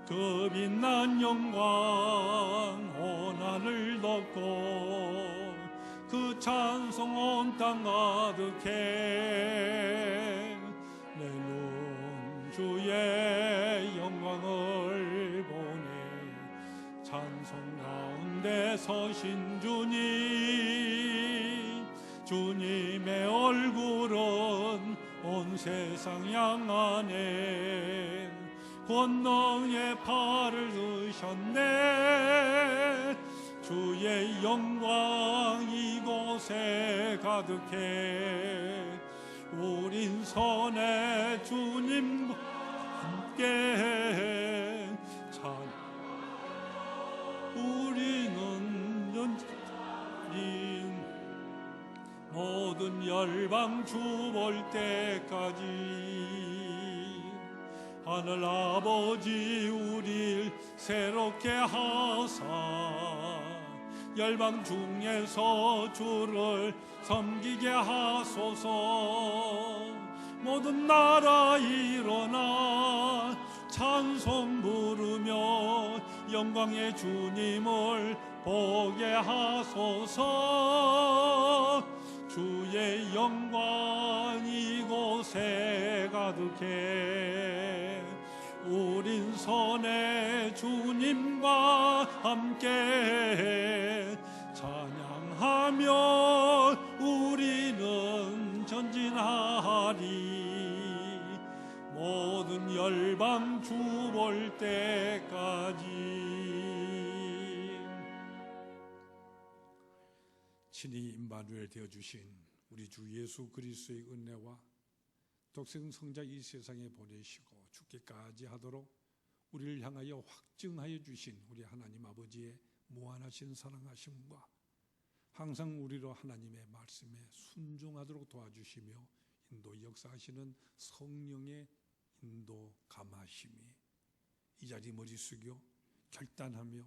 그 빛난 영광 온 하늘 덮고 그 찬송 온 땅 가득해 내 눈 주의 영광을 보네 찬송 가운데 서신 주님 주님의 얼굴은 온 세상 향하네 권능의 팔을 드셨네 주의 영광 이곳에 가득해 우린 선의 주님과 함께 우리는 연장이 모든 열방 주 볼 때까지 하늘 아버지 우릴 새롭게 하사 열방 중에서 주를 섬기게 하소서. 모든 나라 일어나 찬송 부르며 영광의 주님을 보게 하소서. 주의 영광 이곳에 가득해 우린 선의 주님과 함께 찬양하며 우리는 전진하리. 모든 열방 주 볼 때까지. 친히 임마누엘 되어주신 우리 주 예수 그리스도의 은혜와 독생 성자 이 세상에 보내시고 죽기까지 하도록 우리를 향하여 확증하여 주신 우리 하나님 아버지의 무한하신 사랑하심과 항상 우리로 하나님의 말씀에 순종하도록 도와주시며 인도 역사하시는 성령의 인도 감하심이 이 자리 머리 숙여 결단하며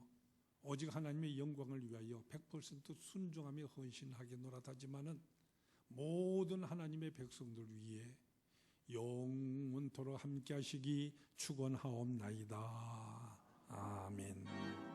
오직 하나님의 영광을 위하여 100% 순종하며 헌신하겠노라 하지만은 모든 하나님의 백성들 위해 영원토록 함께 하시기 축원하옵나이다. 아멘.